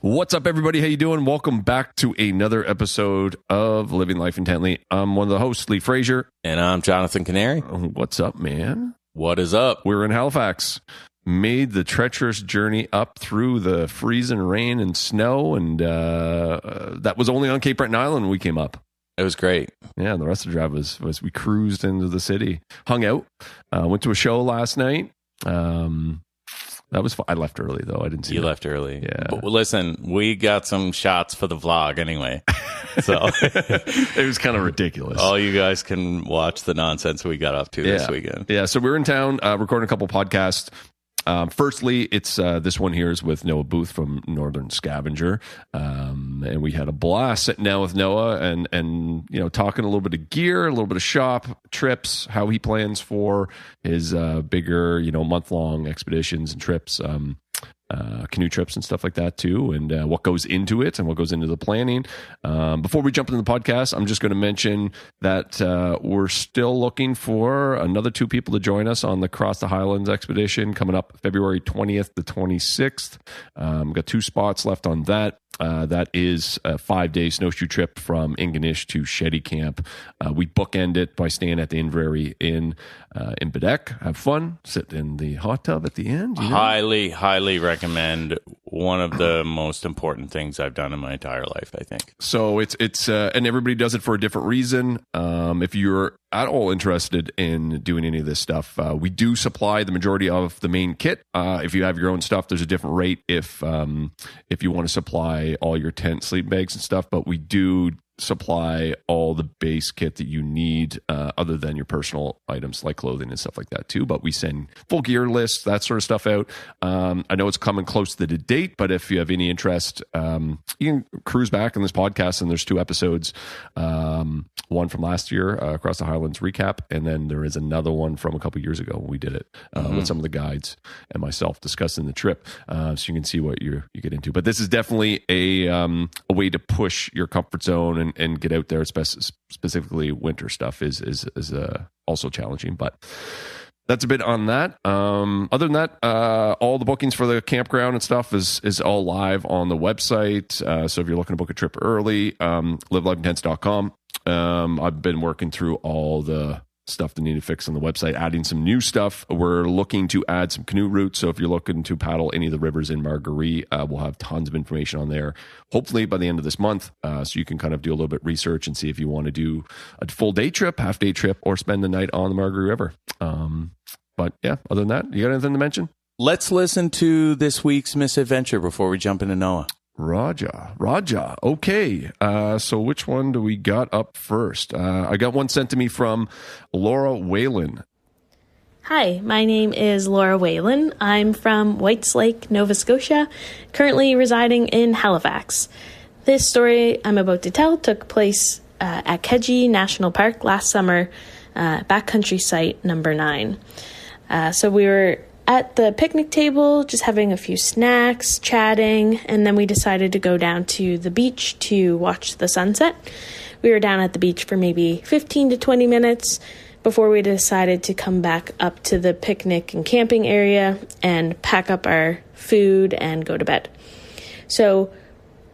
What's up, everybody? How you doing? Welcome back to another episode of Living Life Intently. I'm one of the hosts, Lee Frazier. And I'm Jonathan Canary. What's up, man? What is up? We're in Halifax. Made the treacherous journey up through the freezing rain and snow, and that was only on Cape Breton Island when we came up. It was great. Yeah, and the rest of the drive was we cruised into the city, hung out, went to a show last night. That was fun. I left early, though. I didn't see you that. left early. Yeah. But listen, we got some shots for the vlog anyway. So it was kind of ridiculous. All you guys can watch the nonsense we got up to this weekend. Yeah, so we're in town recording a couple podcasts. Firstly, it's this one here is with Noah Booth from Northern Scavenger, and we had a blast sitting down with Noah and you know, talking a little bit of gear, a little bit of shop trips, how he plans for his bigger, you know, month-long expeditions and trips, canoe trips and stuff like that too, and what goes into it and what goes into the planning. Before we jump into the podcast, I'm just going to mention that we're still looking for another 2 people to join us on the Cross the Highlands expedition coming up February 20th to 26th. We've got 2 spots left on that. That is a 5-day snowshoe trip from Ingonish to Shetty Camp. We bookend it by staying at the Inverary Inn in Bedeck. Have fun. Sit in the hot tub at the end. You know? Highly recommend. One of the most important things I've done in my entire life, I think. So it's and everybody does it for a different reason. If you're at all interested in doing any of this stuff, we do supply the majority of the main kit. If you have your own stuff, there's a different rate if you want to supply all your tent, sleep bags and stuff, but we do supply all the base kit that you need, other than your personal items like clothing and stuff like that too. But we send full gear lists, that sort of stuff out. I know it's coming close to the date, but if you have any interest, you can cruise back in this podcast, and there's 2 episodes. One from last year, Across the Highlands recap, and then there is another one from a couple years ago when we did it with some of the guides and myself discussing the trip, so you can see what you get into. But this is definitely a way to push your comfort zone and get out there. Specifically, winter stuff is also challenging, but that's a bit on that. Other than that, all the bookings for the campground and stuff is all live on the website. So if you're looking to book a trip early, livelifeintents.com. I've been working through all the stuff that need to fix on the website, adding some new stuff. We're looking to add some canoe routes. So if you're looking to paddle any of the rivers in Marguerite, we'll have tons of information on there, hopefully by the end of this month. So you can kind of do a little bit of research and see if you want to do a full day trip, half day trip, or spend the night on the Marguerite River. But yeah, other than that, you got anything to mention? Let's listen to this week's misadventure before we jump into Noah. Raja. Okay. So which one do we got up first? I got one sent to me from Laura Whalen. Hi, my name is Laura Whalen. I'm from Whites Lake, Nova Scotia, currently residing in Halifax. This story I'm about to tell took place at Kedgie National Park last summer, backcountry site number 9. So we were at the picnic table, just having a few snacks, chatting, and then we decided to go down to the beach to watch the sunset. We were down at the beach for maybe 15 to 20 minutes before we decided to come back up to the picnic and camping area and pack up our food and go to bed. So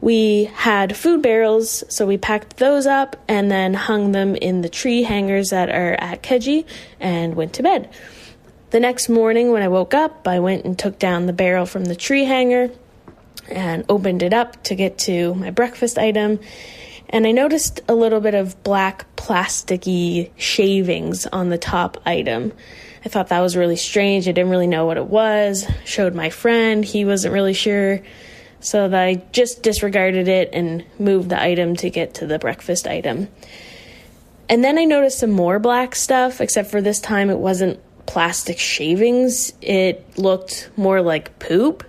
we had food barrels, so we packed those up and then hung them in the tree hangers that are at Kedgie and went to bed. The next morning when I woke up, I went and took down the barrel from the tree hanger and opened it up to get to my breakfast item. And I noticed a little bit of black plasticky shavings on the top item. I thought that was really strange. I didn't really know what it was. Showed my friend. He wasn't really sure. So I just disregarded it and moved the item to get to the breakfast item. And then I noticed some more black stuff, except for this time it wasn't plastic shavings. It looked more like poop.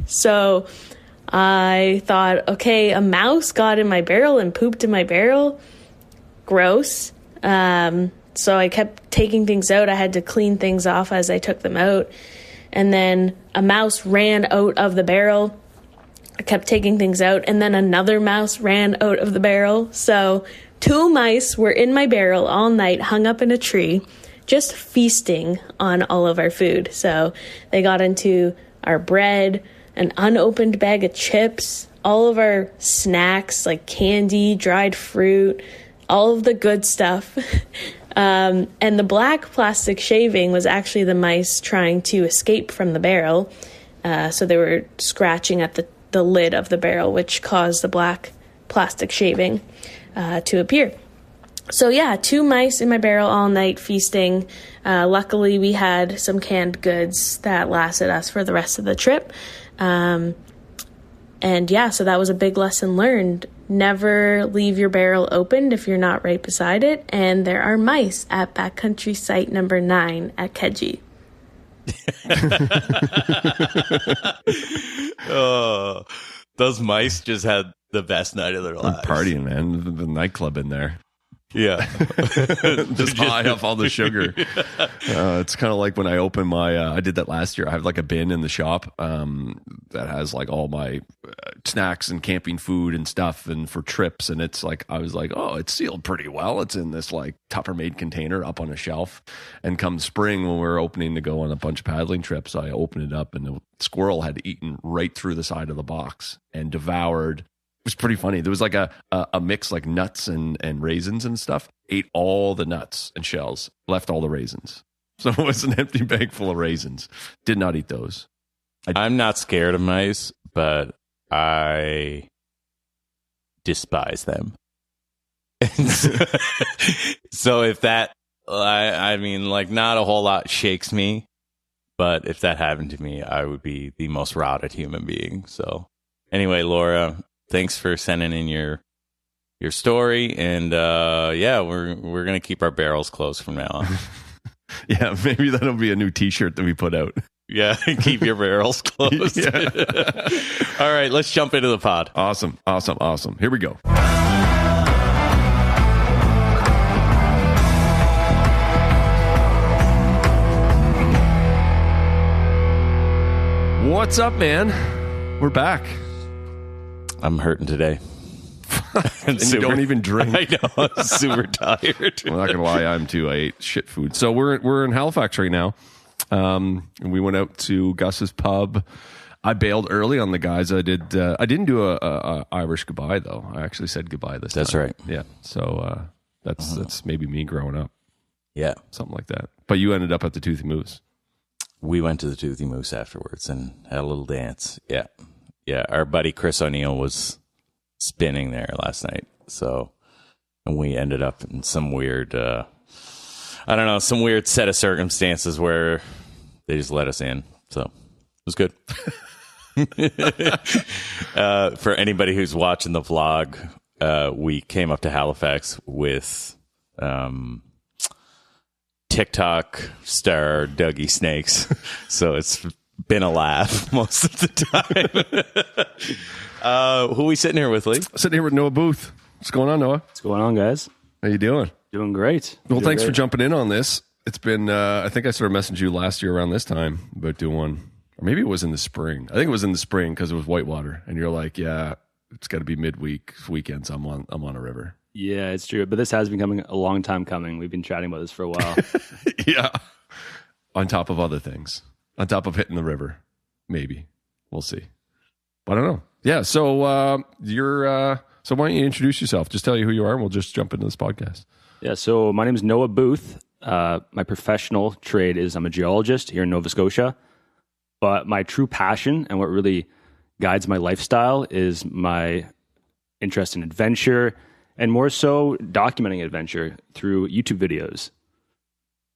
So I thought, okay, a mouse got in my barrel and pooped in my barrel. Gross. So I kept taking things out. I had to clean things off as I took them out. And then a mouse ran out of the barrel. I kept taking things out. And then another mouse ran out of the barrel. So 2 mice were in my barrel all night, hung up in a tree, just feasting on all of our food. So they got into our bread, an unopened bag of chips, all of our snacks, like candy, dried fruit, all of the good stuff. And the black plastic shaving was actually the mice trying to escape from the barrel. So they were scratching at the lid of the barrel, which caused the black plastic shaving to appear. So yeah, 2 mice in my barrel all night feasting. Luckily, we had some canned goods that lasted us for the rest of the trip. And yeah, so that was a big lesson learned. Never leave your barrel opened if you're not right beside it. And there are mice at backcountry site number 9 at Keji. Oh, those mice just had the best night of their lives. Partying, man. The nightclub in there. Yeah. Just high off all the sugar. It's kind of like when I open my, I did that last year. I have like a bin in the shop that has like all my snacks and camping food and stuff and for trips. And it's like, I was like, oh, it's sealed pretty well. It's in this like Tuppermade container up on a shelf. And come spring when we're opening to go on a bunch of paddling trips, I opened it up and the squirrel had eaten right through the side of the box and devoured. It was pretty funny. There was like a mix like nuts and raisins and stuff. Ate all the nuts and shells, left all the raisins. So it was an empty bag full of raisins. Did not eat those. I'm not scared of mice, but I despise them. So if that, I mean, like not a whole lot shakes me, but if that happened to me, I would be the most routed human being. So anyway, Laura, thanks for sending in your story, and yeah, we're gonna keep our barrels closed from now on. Yeah, maybe that'll be a new T-shirt that we put out. Yeah, keep your barrels closed. Yeah. All right, let's jump into the pod. Awesome. Here we go. What's up, man? We're back. I'm hurting today. And you don't even drink. I know. I'm super tired. I'm not gonna lie, I'm too. I ate shit food. So we're in Halifax right now. And we went out to Gus's pub. I bailed early on the guys. I didn't do a Irish goodbye though. I actually said goodbye this time. That's right. Yeah. So that's maybe me growing up. Yeah, something like that. But you ended up at the Toothy Moose. We went to the Toothy Moose afterwards and had a little dance. Yeah. Our buddy Chris O'Neill was spinning there last night. So, and we ended up in some weird, some weird set of circumstances where they just let us in. So it was good. For anybody who's watching the vlog, we came up to Halifax with TikTok star Dougie Snakes. So it's been a laugh most of the time. Who are we sitting here with, Lee? Sitting here with Noah Booth. What's going on, Noah? What's going on, guys? How you doing? Doing great. Well, thanks for jumping in on this. It's been, I think I started messaging you last year around this time about doing one. Or maybe it was in the spring. I think it was in the spring because it was whitewater. And you're like, yeah, it's got to be midweek, weekends. I'm on a river. Yeah, it's true. But this has been coming a long time coming. We've been chatting about this for a while. Yeah. On top of other things. On top of hitting the river. Maybe. We'll see. I don't know. Yeah. So so why don't you introduce yourself? Just tell you who you are and we'll just jump into this podcast. Yeah. So my name is Noah Booth. My professional trade is I'm a geologist here in Nova Scotia. But my true passion and what really guides my lifestyle is my interest in adventure and more so documenting adventure through YouTube videos.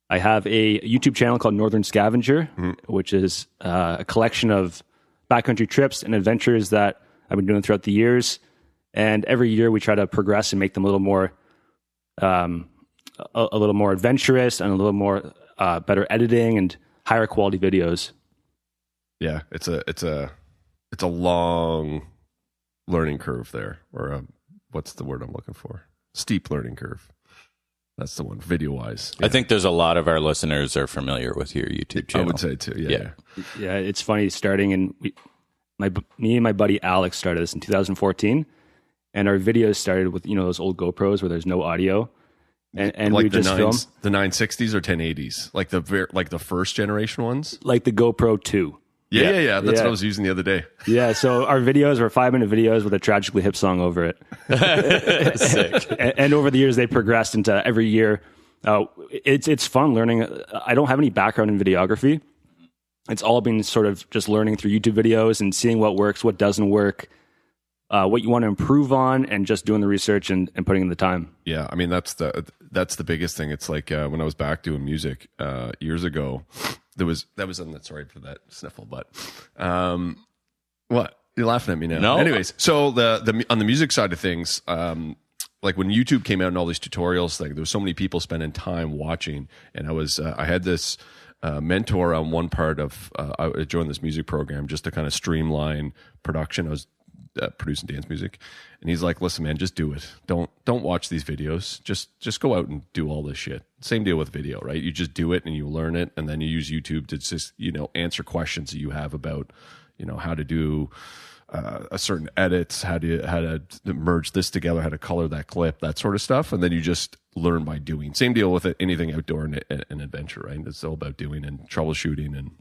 I have a YouTube channel called Northern Scavenger, which is a collection of backcountry trips and adventures that I've been doing throughout the years. And every year we try to progress and make them a little more adventurous and a little more better editing and higher quality videos. Yeah, it's a long learning curve there, or what's the word I'm looking for? Steep learning curve. That's the one, video wise. Yeah. I think there's a lot of our listeners are familiar with your YouTube channel. I would say too. Yeah. Yeah. It's funny starting, and me and my buddy Alex started this in 2014, and our videos started with those old GoPros where there's no audio, and like we just film the 960s or 1080s, like the first generation ones, like the GoPro 2. Yeah. That's what I was using the other day. Yeah, so our videos were 5-minute videos with a Tragically Hip song over it. Sick. And over the years, they progressed into every year. It's fun learning. I don't have any background in videography. It's all been sort of just learning through YouTube videos and seeing what works, what doesn't work, what you want to improve on, and just doing the research and putting in the time. Yeah, I mean that's the biggest thing. It's like when I was back doing music years ago, that was sorry for that sniffle, but what, you're laughing at me now? No. Anyways, so the on the music side of things, like when YouTube came out and all these tutorials, like there was so many people spending time watching, and I had this mentor on one part of I joined this music program just to kind of streamline production. I was producing dance music, and he's like, listen man, just do it. Don't watch these videos, just go out and do all this shit. Same deal with video, right? You just do it and you learn it, and then you use YouTube to just answer questions that you have about how to do a certain edits, how to merge this together, how to color that clip, that sort of stuff, and then you just learn by doing. Same deal with anything outdoor and adventure, right? It's all about doing and troubleshooting, and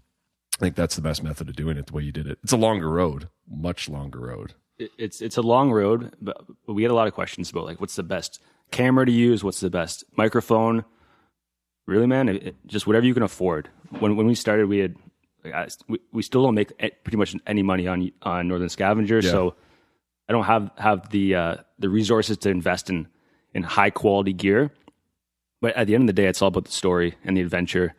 I think that's the best method of doing it, the way you did it. It's a longer road, much longer road. It's a long road, but we get a lot of questions about like what's the best camera to use, what's the best microphone. Really, man, just whatever you can afford. When we started, we had we still don't make pretty much any money on Northern Scavenger, so I don't have the resources to invest in high quality gear. But at the end of the day, it's all about the story and the adventure,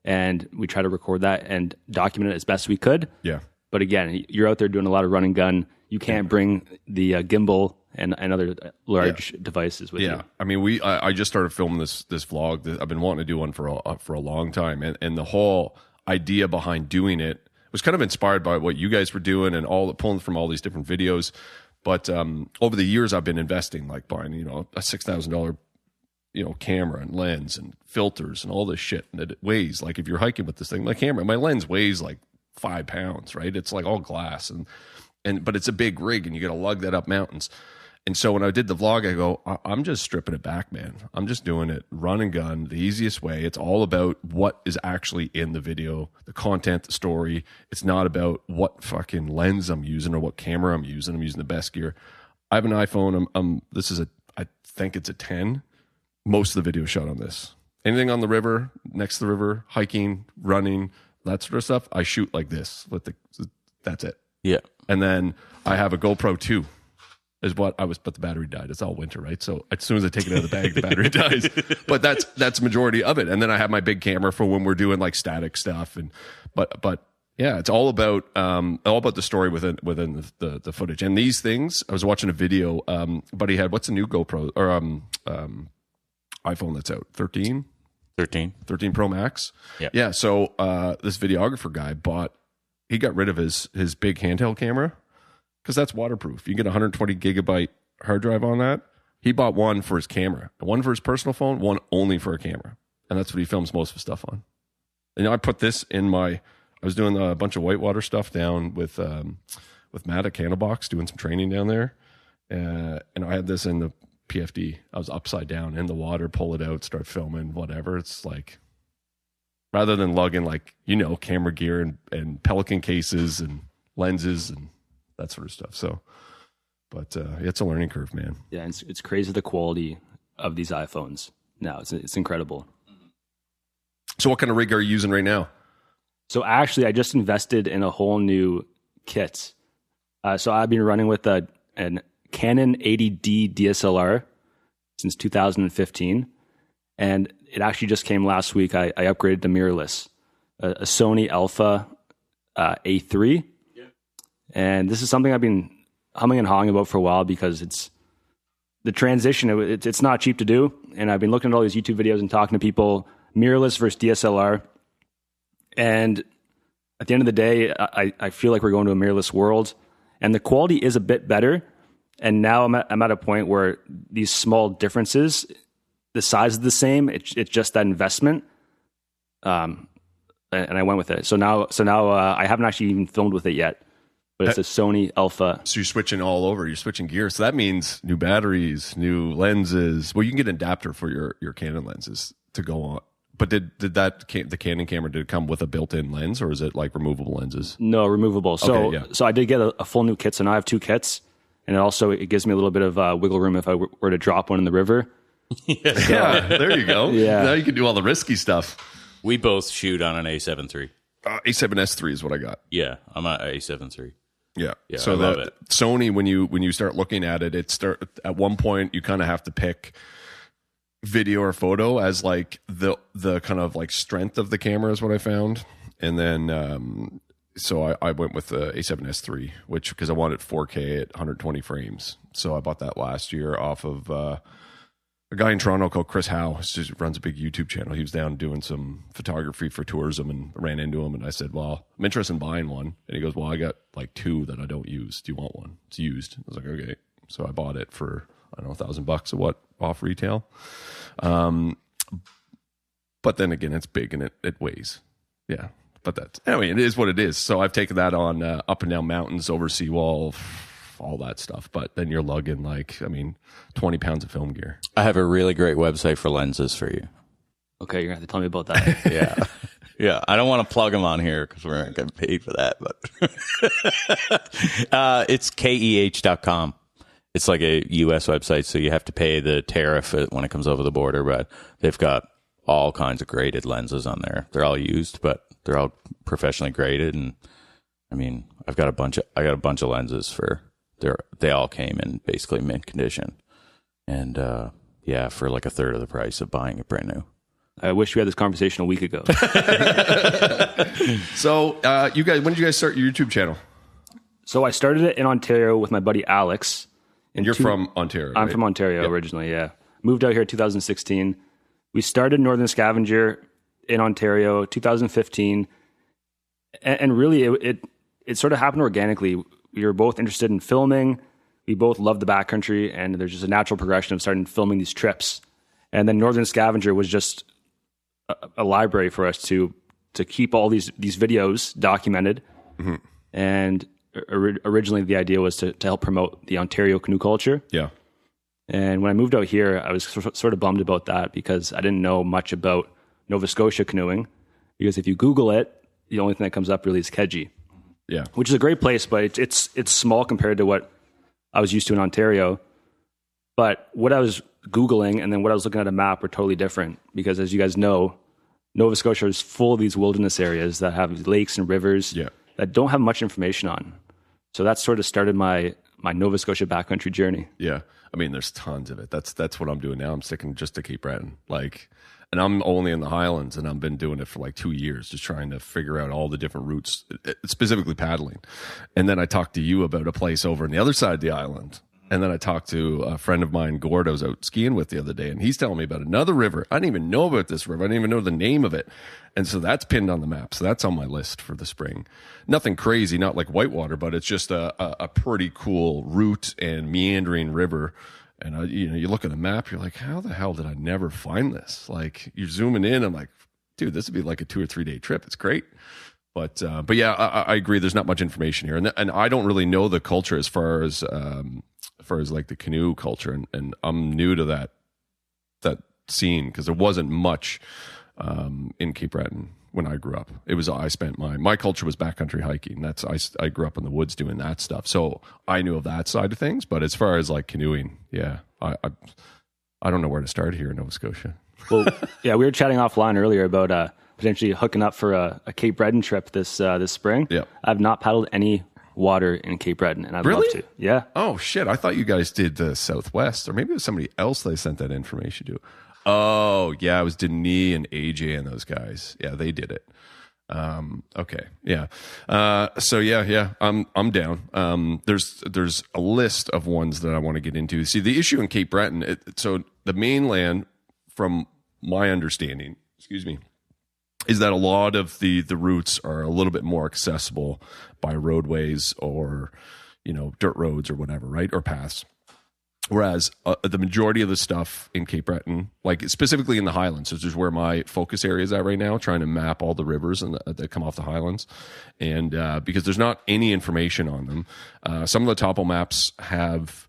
and we try to record that and document it as best we could. Yeah. But again, you're out there doing a lot of run and gun. You can't bring the gimbal and other large devices with you. I mean, I just started filming this vlog. I've been wanting to do one for a long time, and the whole idea behind doing it was kind of inspired by what you guys were doing and pulling from all these different videos. But over the years, I've been investing, like buying a $6,000 camera and lens and filters and all this shit, and it weighs, like if you're hiking with this thing, my lens weighs like 5 pounds, right? It's like all glass, but it's a big rig, and you got to lug that up mountains. And so when I did the vlog, I go, I'm just stripping it back, man. I'm just doing it run and gun, the easiest way. It's all about what is actually in the video, the content, the story. It's not about what fucking lens I'm using or what camera I'm using. I'm using the best gear. I have an iPhone. I think it's a 10. Most of the video shot on this. Anything on the river, next to the river, hiking, running, that sort of stuff, I shoot like this. That's it. Yeah. And then I have a GoPro 2 is what I was, but the battery died. It's all winter, right? So as soon as I take it out of the bag, the battery dies. But that's the majority of it. And then I have my big camera for when we're doing like static stuff. But yeah, it's all about the story within the footage. And these things, I was watching a video, buddy had, what's the new GoPro or iPhone that's out? 13 Pro Max. Yeah. So this videographer guy he got rid of his big handheld camera because that's waterproof. You get a 120 gigabyte hard drive on that. He bought one for his camera, one for his personal phone, one only for a camera, and that's what he films most of his stuff on. And I put this in I was doing a bunch of whitewater stuff down with Matt at Candlebox, doing some training down there, and I had this in the PFD. I was upside down in the water, pull it out, start filming, whatever. It's like, rather than lugging camera gear and Pelican cases and lenses and that sort of stuff. So, but it's a learning curve, man. Yeah, it's crazy the quality of these iPhones now. It's incredible. So what kind of rig are you using right now? So actually, I just invested in a whole new kit. So I've been running with a Canon 80D DSLR since 2015, and it actually just came last week. I upgraded to mirrorless, a Sony Alpha A3, and this is something I've been humming and hawing about for a while because it's the transition. It's not cheap to do, and I've been looking at all these YouTube videos and talking to people, mirrorless versus DSLR, and at the end of the day, I feel like we're going to a mirrorless world, and the quality is a bit better. And now I'm at a point where these small differences, the size is the same. It's just that investment, and I went with it. So now I haven't actually even filmed with it yet, but it's a Sony Alpha. So you're switching all over. You're switching gear. So that means new batteries, new lenses. Well, you can get an adapter for your Canon lenses to go on. But did the Canon camera, did it come with a built-in lens, or is it like removable lenses? No, removable. So, Okay, yeah. so I did get a full new kit. So now I have 2 kits, and it gives me a little bit of wiggle room if I were to drop one in the river. Yeah, there you go. Yeah. Now you can do all the risky stuff. We both shoot on an A7 III. A7S3 is what I got. Yeah, I'm at A7 III. Yeah. Yeah, So I love it. Sony, when you start looking at it, at one point you kind of have to pick video or photo as like the kind of like strength of the camera is what I found. And then so I went with the A7S3, which because I wanted 4K at 120 frames. So I bought that last year off of a guy in Toronto called Chris Howe. He just runs a big YouTube channel. He was down doing some photography for tourism and ran into him. And I said, well, I'm interested in buying one. And he goes, well, I got like 2 that I don't use. Do you want one? It's used. I was like, okay. So I bought it for, I don't know, $1,000 off retail. But then again, it's big and it weighs. Yeah. But anyway, it is what it is. So I've taken that on up and down mountains, over seawall, all that stuff. But then you're lugging 20 pounds of film gear. I have a really great website for lenses for you. Okay, you're going to have to tell me about that. Yeah. Yeah, I don't want to plug them on here because we're not getting paid for that. But it's KEH.com. It's like a U.S. website, so you have to pay the tariff when it comes over the border. But they've got all kinds of graded lenses on there. They're all used, but they're all professionally graded. And I mean, I got a bunch of lenses for. They all came in basically mint condition, and for like a third of the price of buying it brand new. I wish we had this conversation a week ago. So, you guys, when did you guys start your YouTube channel? So I started it in Ontario with my buddy Alex. And you're from Ontario, I'm right? from Ontario originally, yeah. Moved out here in 2016. We started Northern Scavenger in Ontario 2015. And really, it sort of happened organically. We were both interested in filming. We both loved the backcountry, and there's just a natural progression of starting filming these trips. And then Northern Scavenger was just a library for us to keep all these videos documented. Mm-hmm. And originally the idea was to help promote the Ontario canoe culture. Yeah. And when I moved out here, I was sort of bummed about that because I didn't know much about Nova Scotia canoeing. Because if you Google it, the only thing that comes up really is Keji. Yeah. Which is a great place, but it's small compared to what I was used to in Ontario. But what I was Googling and then what I was looking at a map were totally different. Because as you guys know, Nova Scotia is full of these wilderness areas that have lakes and rivers that don't have much information on. So that sort of started my Nova Scotia backcountry journey. Yeah. I mean, there's tons of it. That's what I'm doing now. I'm sticking just to Cape Breton. And I'm only in the Highlands, and I've been doing it for 2 years, just trying to figure out all the different routes, specifically paddling. And then I talked to you about a place over on the other side of the island. And then I talked to a friend of mine, Gord, I was out skiing with the other day, and he's telling me about another river. I didn't even know about this river. I didn't even know the name of it. And so that's pinned on the map. So that's on my list for the spring. Nothing crazy, not like Whitewater, but it's just a pretty cool route and meandering river. And you look at the map, you're like, how the hell did I never find this? You're zooming in, I'm like, dude, this would be like a 2 or 3 day trip. It's great. But yeah, I agree. There's not much information here, and I don't really know the culture as far as the canoe culture, and I'm new to that scene because there wasn't much in Cape Breton when I grew up. I spent my culture was backcountry hiking. I grew up in the woods doing that stuff, so I knew of that side of things. But as far as canoeing, yeah, I don't know where to start here in Nova Scotia. Well, yeah, we were chatting offline earlier about potentially hooking up for a Cape Breton trip this spring. Yeah, I've not paddled any water in Cape Breton, and I'd love to. Yeah. Oh shit! I thought you guys did the Southwest, or maybe it was somebody else they sent that information to. Oh yeah, it was Denis and AJ and those guys. Yeah, they did it. Okay, yeah. So yeah, I'm down. There's a list of ones that I want to get into. See, the issue in Cape Breton. So the mainland, from my understanding, is that a lot of the routes are a little bit more accessible by roadways or dirt roads or whatever, right, or paths. Whereas the majority of the stuff in Cape Breton, specifically in the Highlands, which is where my focus area is at right now, trying to map all the rivers that come off the Highlands, and because there's not any information on them. Some of the topo maps have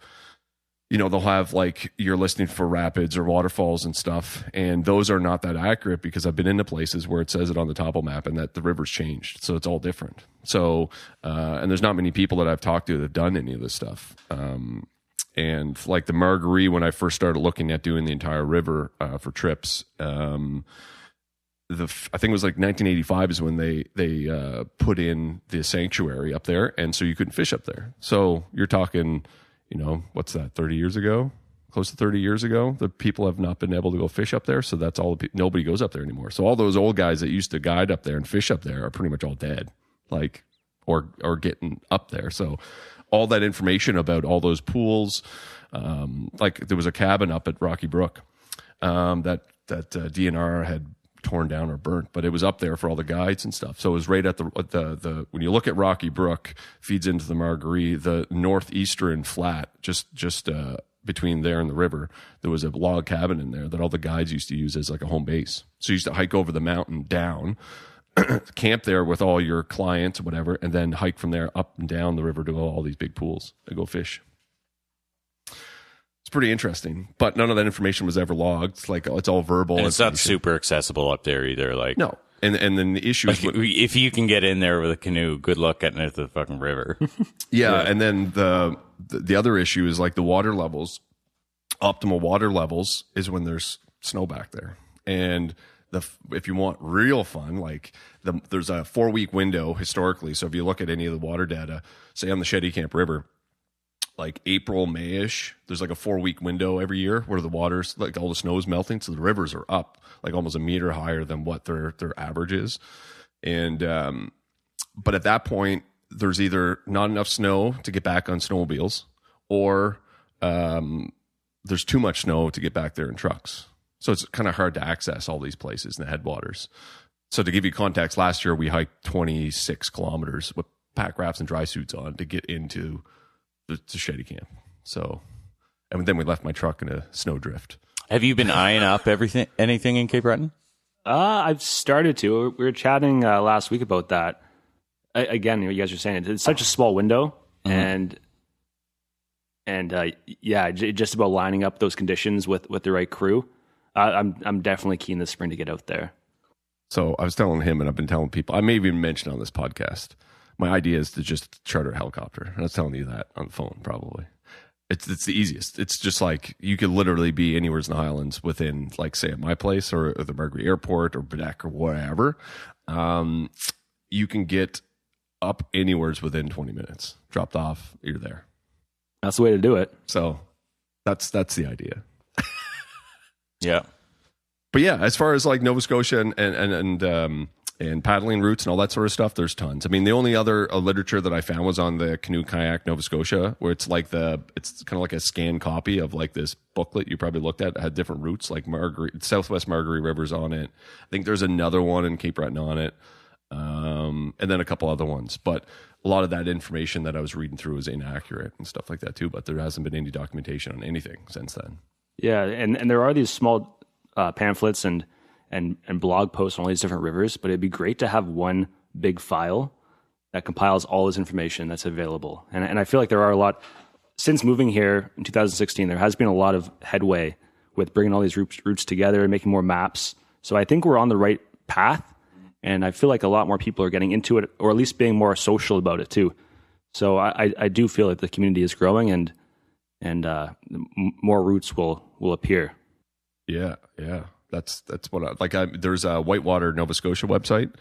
they'll have like you're listening for rapids or waterfalls and stuff, and those are not that accurate because I've been into places where it says it on the topo map and that the river's changed, so it's all different. So and there's not many people that I've talked to that have done any of this stuff. And like the Marguerite, when I first started looking at doing the entire river for trips, I think it was like 1985 is when they put in the sanctuary up there, and so you couldn't fish up there. So you're talking, what's that, 30 years ago? Close to 30 years ago, the people have not been able to go fish up there. So that's all. Nobody goes up there anymore. So all those old guys that used to guide up there and fish up there are pretty much all dead, like or getting up there. So all that information about all those pools, like there was a cabin up at Rocky Brook that DNR had torn down or burnt, but it was up there for all the guides and stuff. So it was right at the when you look at Rocky Brook, feeds into the Marguerite, the northeastern flat, just between there and the river, there was a log cabin in there that all the guides used to use as like a home base. So you used to hike over the mountain down, camp there with all your clients or whatever, and then hike from there up and down the river to all these big pools and go fish. It's pretty interesting, but none of that information was ever logged. It's like it's all verbal. And it's not super accessible up there either. Like no, and then the issue is if you can get in there with a canoe, good luck getting it to the fucking river. Yeah, and then the other issue is like the water levels. Optimal water levels is when there's snow back there, and if you want real fun, like there's a 4-week window historically. So if you look at any of the water data, say on the Shetty Camp River, like April, May-ish, there's like a 4-week window every year where the water's like all the snow's melting. So the rivers are up like almost a meter higher than what their average is. And, but at that point, there's either not enough snow to get back on snowmobiles or, there's too much snow to get back there in trucks. So it's kind of hard to access all these places in the headwaters. So to give you context, last year we hiked 26 kilometers with pack rafts and dry suits on to get into the Shetty Camp. So, and then we left my truck in a snowdrift. Have you been eyeing up anything in Cape Breton? I've started to. We were chatting last week about that. Again, you guys are saying it's such a small window, and just about lining up those conditions with the right crew. I'm definitely keen this spring to get out there. So I was telling him, and I've been telling people, I may have even mentioned on this podcast, my idea is to just charter a helicopter. And I was telling you that on the phone, probably. It's the easiest. It's just like you could literally be anywhere in the Highlands within, like, say, at my place or the Marguerite Airport or Bedeck or whatever. You can get up anywhere within 20 minutes. Dropped off, you're there. That's the way to do it. So that's the idea. Yeah. But yeah, as far as like Nova Scotia and paddling routes and all that sort of stuff, there's tons. I mean, the only other literature that I found was on the Canoe Kayak Nova Scotia, where it's kind of like a scanned copy of like this booklet you probably looked at. It had different routes, like Southwest Marguerite River's on it. I think there's another one in Cape Breton on it, and then a couple other ones. But a lot of that information that I was reading through is inaccurate and stuff like that too. But there hasn't been any documentation on anything since then. Yeah, and there are these small pamphlets and blog posts on all these different rivers, but it'd be great to have one big file that compiles all this information that's available. And I feel like there are a lot, since moving here in 2016, there has been a lot of headway with bringing all these routes together and making more maps. So I think we're on the right path, and I feel like a lot more people are getting into it, or at least being more social about it too. So I do feel like the community is growing, and more routes will appear. Yeah. That's what there's a Whitewater, Nova Scotia website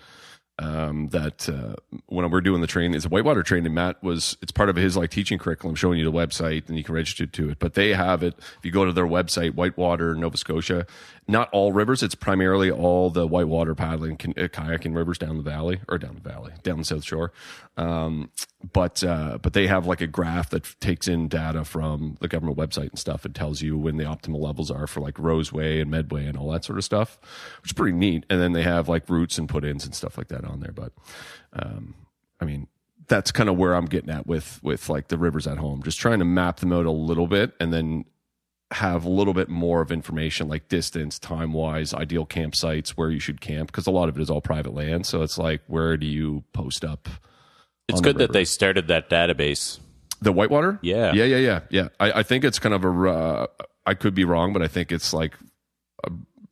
that when we're doing the training, it's a Whitewater training. It's part of his like teaching curriculum, showing you the website, and you can register to it. But they have it. If you go to their website, Whitewater, Nova Scotia, not all rivers. It's primarily all the whitewater paddling, kayaking rivers down the South Shore. But they have like a graph that takes in data from the government website and stuff and tells you when the optimal levels are for like Roseway and Medway and all that sort of stuff, which is pretty neat. And then they have like routes and put-ins and stuff like that on there. But I mean, that's kind of where I'm getting at with like the rivers at home, just trying to map them out a little bit and then have a little bit more of information like distance, time-wise, ideal campsites, where you should camp, because a lot of it is all private land. So it's like, where do you post up? It's good that they started that database. The whitewater? Yeah. Yeah. I think it's kind of I could be wrong, but I think it's like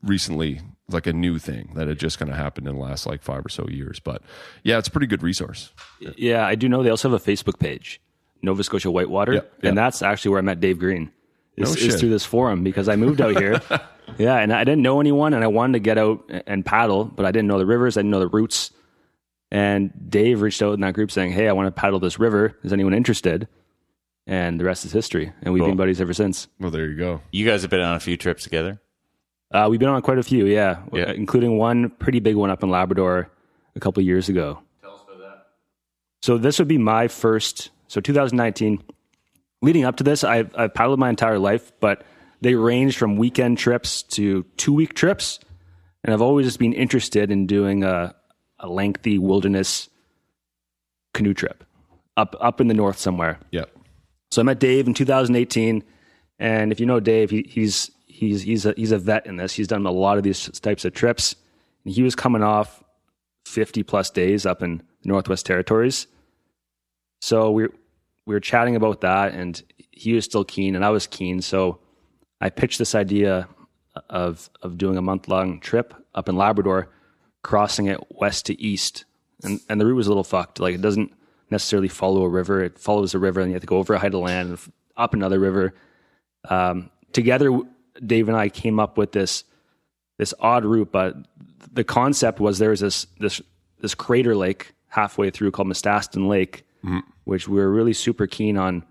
recently like a new thing that had just kind of happened in the last like 5 or so years. But yeah, it's a pretty good resource. Yeah, I do know they also have a Facebook page, Nova Scotia Whitewater, Yep. and that's actually where I met Dave Green. No Is shit. through this forum because I moved out here. Yeah, and I didn't know anyone, and I wanted to get out and paddle, but I didn't know the rivers, I didn't know the routes. And Dave reached out in that group saying, "Hey, I want to paddle this river. Is anyone interested?" And the rest is history. And we've been buddies ever since. Well, there you go. You guys have been on a few trips together? We've been on quite a few, yeah, including one pretty big one up in Labrador a couple of years ago. Tell us about that. So this would be my first, 2019. Leading up to this, I've paddled my entire life, but they range from weekend trips to 2-week trips. And I've always just been interested in doing a lengthy wilderness canoe trip up in the north somewhere. Yeah. So I met Dave in 2018, and if you know Dave, he's a vet in this. He's done a lot of these types of trips, and he was coming off 50 plus days up in the Northwest Territories. So we were chatting about that, and he was still keen, and I was keen. So I pitched this idea of doing a month-long trip up in Labrador, crossing it west to east, and the route was a little fucked. Like, it doesn't necessarily follow a river. It follows a river, and you have to go over a height of land and up another river. Together, Dave and I came up with this odd route, but the concept was there was this crater lake halfway through called Mestaston Lake, which we were really super keen on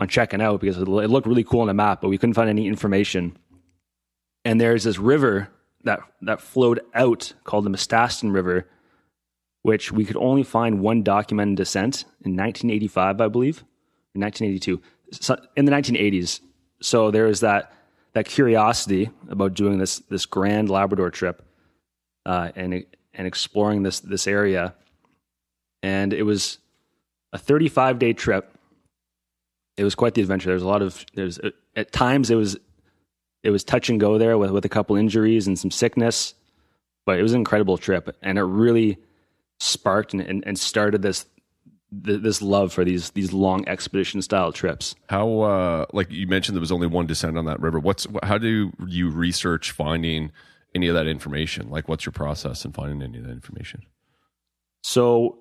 checking out because it looked really cool on the map, but we couldn't find any information. And there's this river that flowed out called the Mestaston River, which we could only find one documented descent in 1985, I believe, or 1982, so in the 1980s. So there was that curiosity about doing this grand Labrador trip and exploring this area. And it was a 35-day trip. It was quite the adventure. At times it was touch and go there with a couple injuries and some sickness, but it was an incredible trip, and it really sparked and started this love for these long expedition style trips. How like you mentioned, there was only one descent on that river. How do you research finding any of that information? Like, what's your process in finding any of that information? So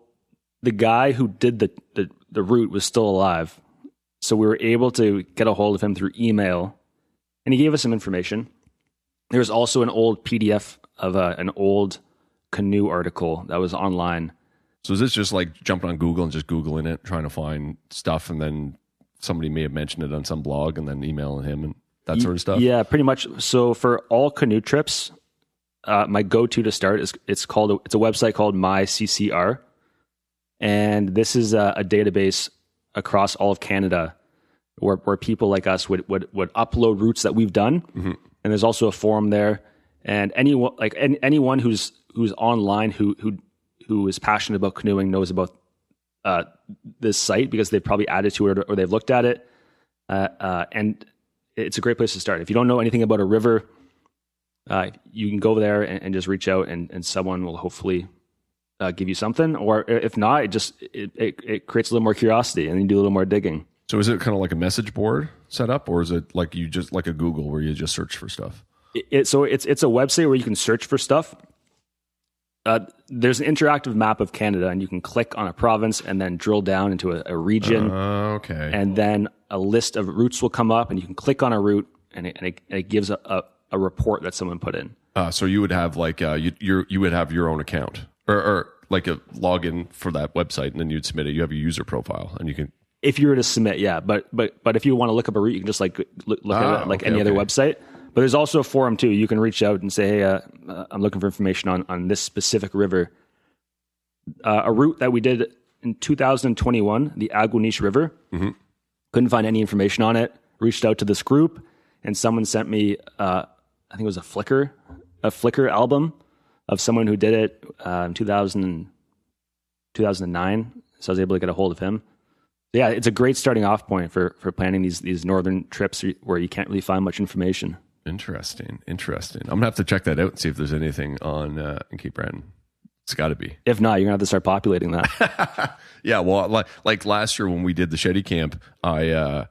the guy who did the route was still alive, so we were able to get a hold of him through email, and he gave us some information. There was also an old PDF of an old canoe article that was online. So is this just like jumping on Google and just Googling it, trying to find stuff, and then somebody may have mentioned it on some blog and then emailing him and that sort of stuff? Yeah, pretty much. So for all canoe trips, my go-to to start is it's a website called MyCCR, and this is a database across all of Canada where people like us would upload routes that we've done, and there's also a forum there. And anyone who's online who is passionate about canoeing knows about this site because they've probably added to it or they've looked at it. And it's a great place to start. If you don't know anything about a river, you can go there and just reach out, and someone will hopefully give you something. Or if not, it creates a little more curiosity, and you do a little more digging. So is it kind of like a message board set up, or is it like you just like a Google where you just search for stuff? So it's a website where you can search for stuff. There's an interactive map of Canada, and you can click on a province and then drill down into a region. Okay. And then a list of routes will come up, and you can click on a route, and it gives a report that someone put in. So you would have like you would have your own account or like a login for that website, and then you'd submit it. You have a user profile, and you can. If you were to submit, yeah, but if you want to look up a route, you can just like look at it like any other website. But there's also a forum too. You can reach out and say, "Hey, I'm looking for information on this specific river." A route that we did in 2021, the Agwanish River. Mm-hmm. Couldn't find any information on it. Reached out to this group, and someone sent me, I think it was a Flickr album of someone who did it in 2009. So I was able to get a hold of him. Yeah, it's a great starting off point for planning these northern trips where you can't really find much information. Interesting. I'm gonna have to check that out and see if there's anything on in Cape Breton. It's got to be. If not, you're gonna have to start populating that. Yeah, well, like last year when we did the Shetty Camp, I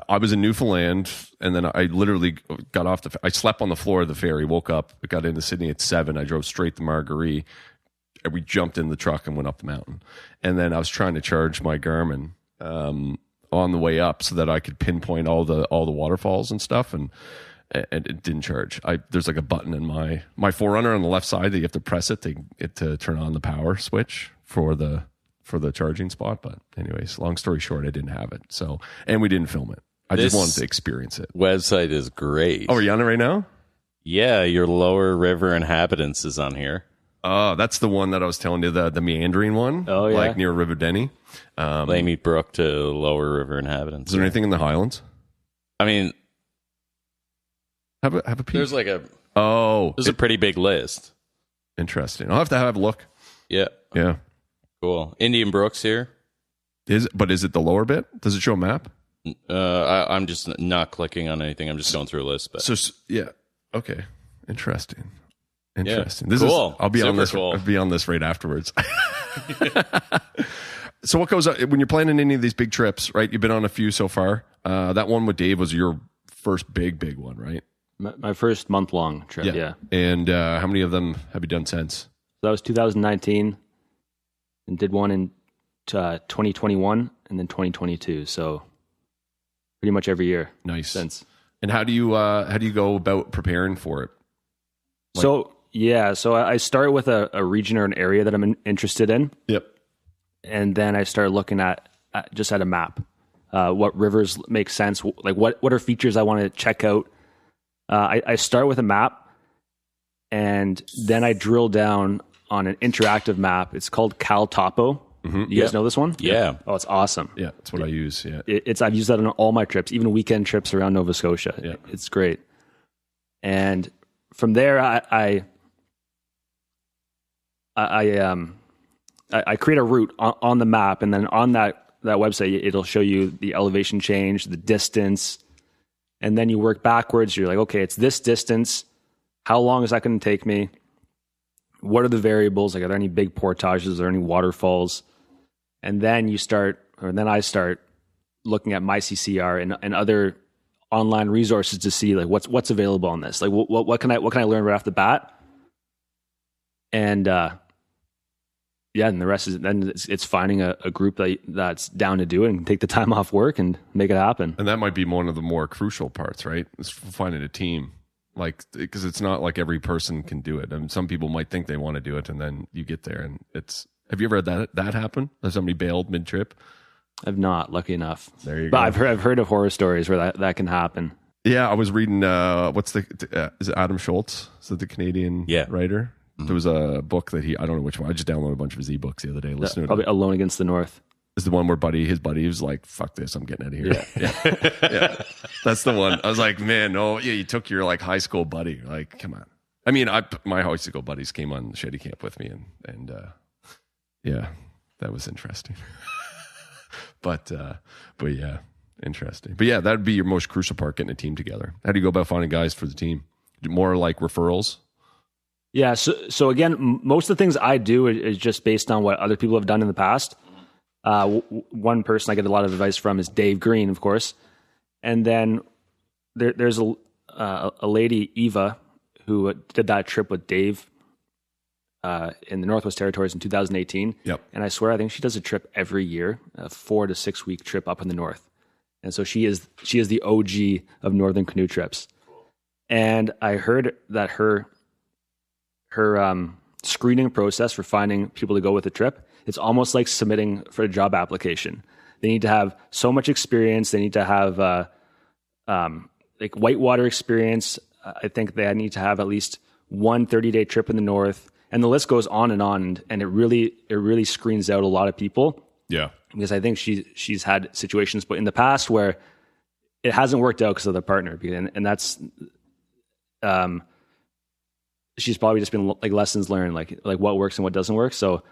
was in Newfoundland, and then I literally got off I slept on the floor of the ferry, woke up, got into Sydney at 7. I drove straight to Marguerite, and we jumped in the truck and went up the mountain. And then I was trying to charge my Garmin on the way up so that I could pinpoint all the waterfalls and stuff, and it didn't charge. There's like a button in my Forerunner on the left side that you have to press it to turn on the power switch for the charging spot. But anyways, long story short, I didn't have it. So, and we didn't film it. I just wanted to experience it. Website is great. Oh, are you on it right now? Yeah, your Lower River Inhabitants is on here. Oh, that's the one that I was telling you, the meandering one. Oh, yeah. Like near River Denny. Lamy Brook to Lower River Inhabitants. Is there anything in the Highlands? I mean, have a peek. there's like there's a pretty big list. Interesting. I'll have to have a look. Yeah. Yeah. Cool. Indian Brook's here. Is it the lower bit? Does it show a map? I'm just not clicking on anything. I'm just going through a list. But. So yeah. Okay. Interesting. Yeah. This cool. I'll be Super on this. cool. I'll be on this right afterwards. So what goes when you're planning any of these big trips? Right, you've been on a few so far. That one with Dave was your first big one, right? My first month-long trip, yeah. And how many of them have you done since? That was 2019, and did one in 2021, and then 2022. So pretty much every year. Nice. Since. And how do you go about preparing for it? So I start with a region or an area that I'm interested in. Yep. And then I start looking at a map. What rivers make sense? Like what are features I want to check out? I start with a map, and then I drill down on an interactive map. It's called Cal Topo. Mm-hmm. You guys know this one? Yeah. Oh, it's awesome. Yeah, that's what I use. Yeah. I've used that on all my trips, even weekend trips around Nova Scotia. Yeah. It's great. And from there, I create a route on the map, and then on that website, it'll show you the elevation change, the distance, and then you work backwards. You're like, okay, it's this distance. How long is that going to take me? What are the variables? Like, are there any big portages? Are there any waterfalls? And then I start looking at MyCCR and other online resources to see like what's available on this. Like, what can I learn right off the bat? And and the rest is then it's finding a group that's down to do it and take the time off work and make it happen. And that might be one of the more crucial parts, right? Is finding a team, like, because it's not like every person can do it. I mean, some people might think they want to do it, and then you get there and it's. Have you ever had that happen? Has somebody bailed mid-trip? I've not, lucky enough. There you go. But I've heard of horror stories where that can happen. Yeah, I was reading. Is it Adam Schultz? Is it the Canadian writer? There was a book that I don't know which one. I just downloaded a bunch of his ebooks the other day. Listening probably Alone Against the North. Is the one where his buddy was like, "Fuck this, I'm getting out of here." Yeah. That's the one. I was like, man, no, yeah, you took your like high school buddy. Like, come on. I mean, my high school buddies came on the Shetty Camp with me, and yeah, that was interesting. but yeah, interesting. But yeah, that'd be your most crucial part, getting a team together. How do you go about finding guys for the team? More like referrals? Yeah. So again, most of the things I do is just based on what other people have done in the past. One person I get a lot of advice from is Dave Green, of course. And then there's a lady, Eva, who did that trip with Dave in the Northwest Territories in 2018. Yep. And I swear, I think she does a trip every year, a 4 to 6 week trip up in the north. And so she is the OG of northern canoe trips. And I heard that her screening process for finding people to go with the trip, it's almost like submitting for a job application. They need to have so much experience. They need to have like whitewater experience. I think they need to have at least one 30-day trip in the north, and the list goes on, and it really screens out a lot of people. Yeah, because I think she's had situations, but in the past where it hasn't worked out because of the partner, and that's she's probably just been like lessons learned, like what works and what doesn't work. So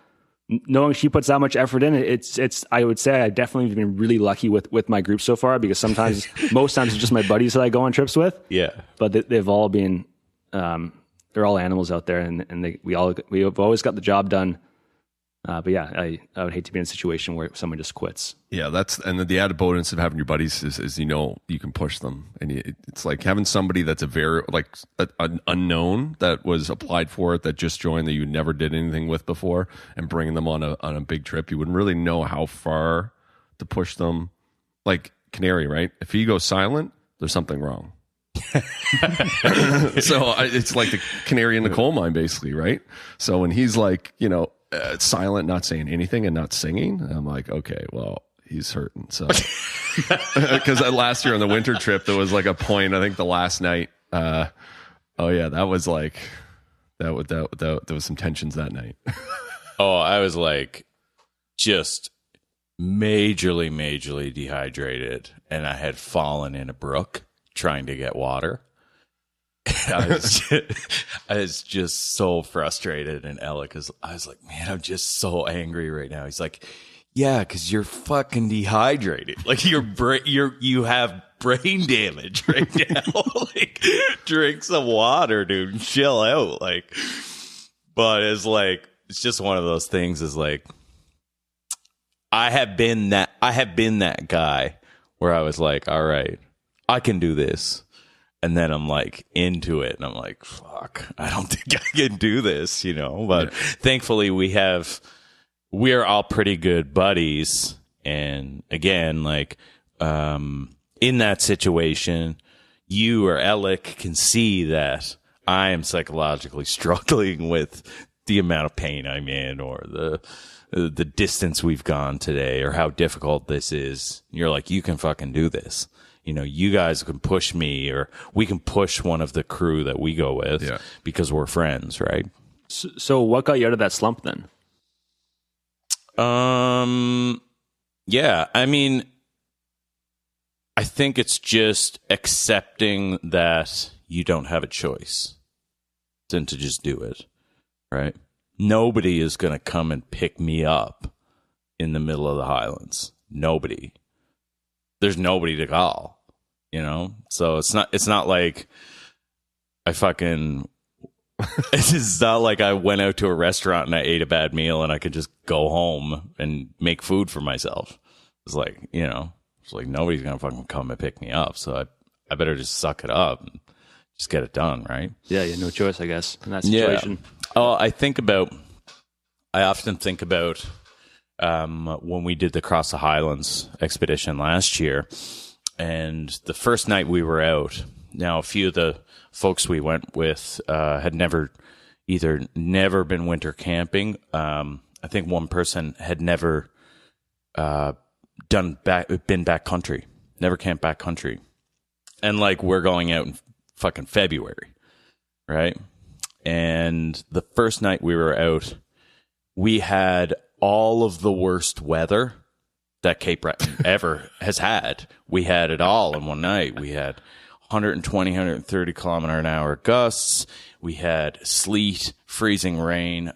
knowing she puts that much effort in, it's I would say I definitely have been really lucky with my group so far, because sometimes most times it's just my buddies that I go on trips with. Yeah, but they've all been they're all animals out there, and we've always got the job done. But yeah, I would hate to be in a situation where someone just quits. Yeah, and the added bonus of having your buddies is you can push them, and it's like having somebody that's a very an unknown that was applied for it, that just joined, that you never did anything with before, and bringing them on a big trip. You wouldn't really know how far to push them. Like Canary, right? If he goes silent, there's something wrong. So it's like the canary in the coal mine, basically, right? So when he's like, silent, not saying anything and not singing, I'm like, okay, well, he's hurting. So because last year on the winter trip, there was like a point, I think the last night, that was like there was some tensions that night. I was like just majorly dehydrated, and I had fallen in a brook trying to get water. I was just so frustrated, and Alec, I was like, man, I'm just so angry right now. He's like, yeah, because you're fucking dehydrated. Like you have brain damage right now. Like, drink some water, dude, and chill out. Like, but it's just one of those things. Is like, I have been that guy where I was like, all right, I can do this. And then I'm like into it, and I'm like, fuck, I don't think I can do this, But thankfully we're all pretty good buddies. And again, in that situation, you or Alec can see that I am psychologically struggling with the amount of pain I'm in, or the distance we've gone today, or how difficult this is. You're like, you can fucking do this. You guys can push me, or we can push one of the crew that we go with because we're friends, right? So what got you out of that slump then? Yeah, I mean, I think it's just accepting that you don't have a choice than to just do it, right? Nobody is going to come and pick me up in the middle of the Highlands. Nobody. There's nobody to call. So it's not like it's not like I went out to a restaurant and I ate a bad meal and I could just go home and make food for myself. It's like, it's like nobody's going to fucking come and pick me up. So I better just suck it up and just get it done. Right. Yeah. You had no choice, I guess, in that situation. Yeah. Oh, I often think about, when we did the Cross the Highlands expedition last year. And the first night we were out, now a few of the folks we went with had never been winter camping. I think one person had never been backcountry, never camped backcountry. And we're going out in fucking February, right? And the first night we were out, we had all of the worst weather that Cape Breton ever has had. We had it all in one night. We had 120, 130 kilometer an hour gusts. We had sleet, freezing rain,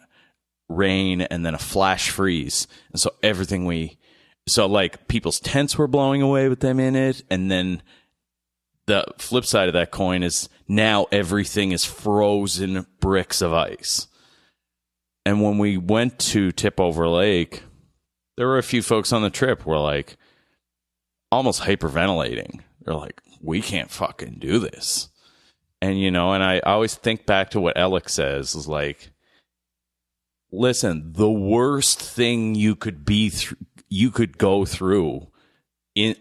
and then a flash freeze. And so people's tents were blowing away with them in it. And then the flip side of that coin is now everything is frozen bricks of ice. And when we went to Tip Over Lake, there were a few folks on the trip who were almost hyperventilating. They're like, we can't fucking do this. And, and I always think back to what Alec says is listen, the worst thing you could go through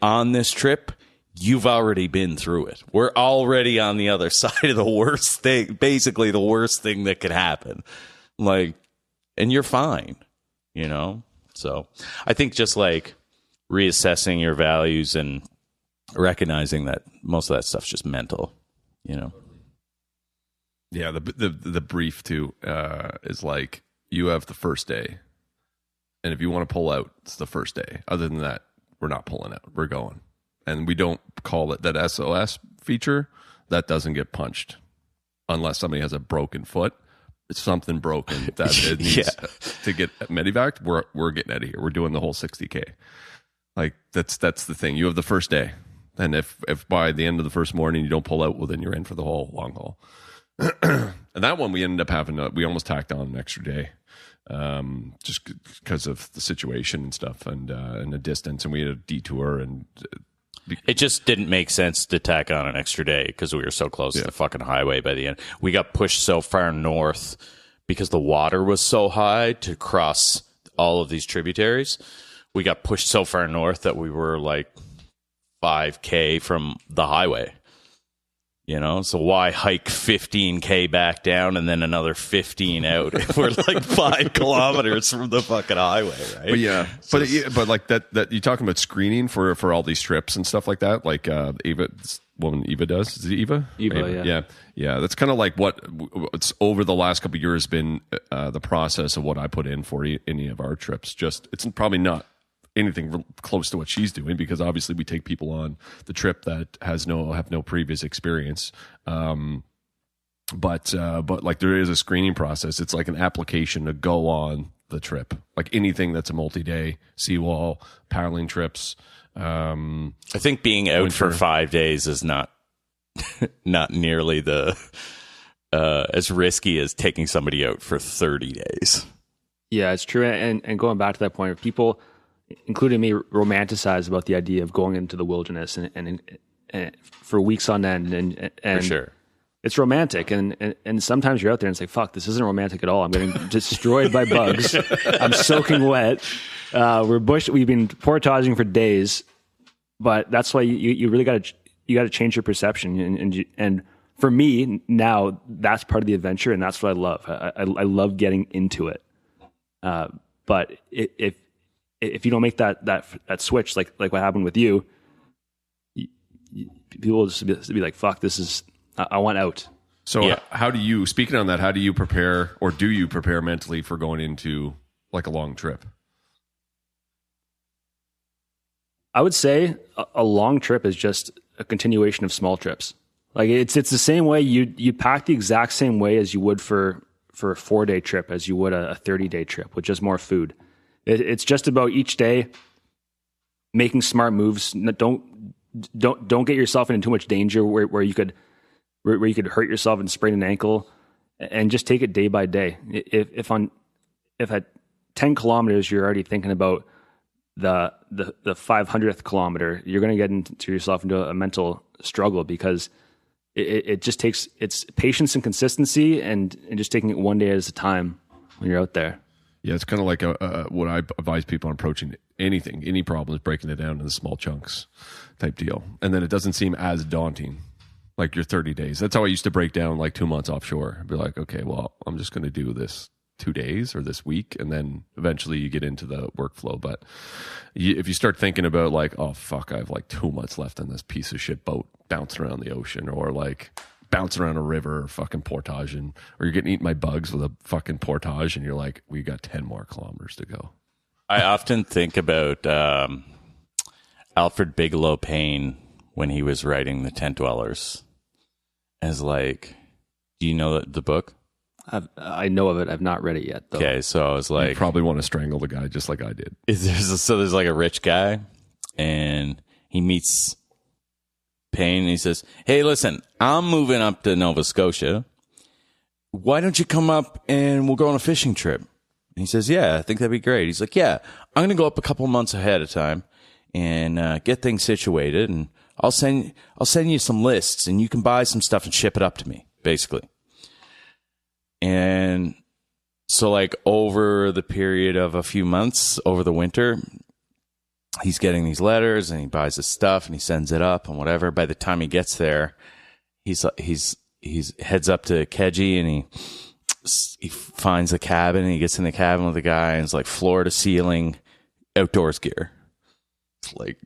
on this trip, you've already been through it. We're already on the other side of the worst thing, basically the worst thing that could happen. And you're fine, So I think just reassessing your values and recognizing that most of that stuff's just mental, Yeah, the brief too is you have the first day, and if you want to pull out, it's the first day. Other than that, we're not pulling out. We're going, and we don't call it that SOS feature. That doesn't get punched unless somebody has a broken foot. It's something broken that it needs to get medevaced. We're getting out of here. We're doing the whole 60K. That's the thing. You have the first day, and if by the end of the first morning you don't pull out, well, then you're in for the whole long haul. And that one we ended up we almost tacked on an extra day, just because of the situation and stuff, and the distance, and we had a detour, and it just didn't make sense to tack on an extra day because we were so close to the fucking highway by the end. We got pushed so far north because the water was so high to cross all of these tributaries. We got pushed so far north that we were like 5K from the highway. You know, so why hike 15K back down and then another 15 out if we're like 5 kilometers from the fucking highway, right? But yeah, but like that you're talking about screening for all these trips and stuff like that, like Eva, this woman Eva does. Is it Eva? Eva, yeah. That's kind of like what's over the last couple of years been the process of what I put in for any of our trips. Just it's probably not anything close to what she's doing, because obviously we take people on the trip that have no previous experience. But like there is a screening process. It's like an application to go on the trip, like anything that's a multi-day seawall paddling trips. I think being out for 5 days is not nearly the as risky as taking somebody out for 30 days. Yeah, it's true. And going back to that point, people, including me, romanticize about the idea of going into the wilderness and for weeks on end, and for sure, it's romantic. And sometimes you're out there and it's like, fuck, this isn't romantic at all. I'm getting destroyed by bugs. I'm soaking wet. We've been portaging for days, but that's why you really got to change your perception. And for me now, that's part of the adventure, and that's what I love. I love getting into it. But if you don't make that switch, like what happened with you, people will just be like, fuck, this is, I want out. So speaking on that, how do you prepare, or do you prepare mentally for going into like a long trip? I would say a long trip is just a continuation of small trips. Like it's the same way you pack the exact same way as you would for a 4-day trip as you would a 30-day trip with just more food. It's just about each day making smart moves. Don't get yourself into too much danger where you could hurt yourself and sprain an ankle, and just take it day by day. If at 10 kilometers you're already thinking about the 500th kilometer, you're going to get into yourself into a mental struggle, because it just takes it's patience and consistency and just taking it one day at a time when you're out there. Yeah, it's kind of like what I advise people on approaching any problem is breaking it down into small chunks type deal. And then it doesn't seem as daunting, like your 30 days. That's how I used to break down like 2 months offshore. I'd be like, okay, well, I'm just going to do this 2 days or this week. And then eventually you get into the workflow. But if you start thinking about like, oh, fuck, I have like 2 months left on this piece of shit boat bouncing around the ocean, or like bouncing around a river, or fucking portaging, or you're getting eaten by bugs with a fucking portage, and you're like, we got 10 more kilometers to go. I often think about Alfred Bigelow Payne when he was writing The Tent Dwellers, as like, do you know the book? I know of it. I've not read it yet, though. Okay, so I was like, you probably want to strangle the guy just like I did. There's like a rich guy, and he meets Payne, and he says, hey, listen, I'm moving up to Nova Scotia. Why don't you come up and we'll go on a fishing trip? And he says, yeah, I think that'd be great. He's like, yeah, I'm going to go up a couple months ahead of time and get things situated, and I'll send you some lists, and you can buy some stuff and ship it up to me, basically. And so like over the period of a few months over the winter, he's getting these letters, and he buys his stuff, and he sends it up and whatever. By the time he gets there, he's heads up to Keji, and he finds a cabin, and he gets in the cabin with the guy, and it's like floor to ceiling outdoors gear. It's like,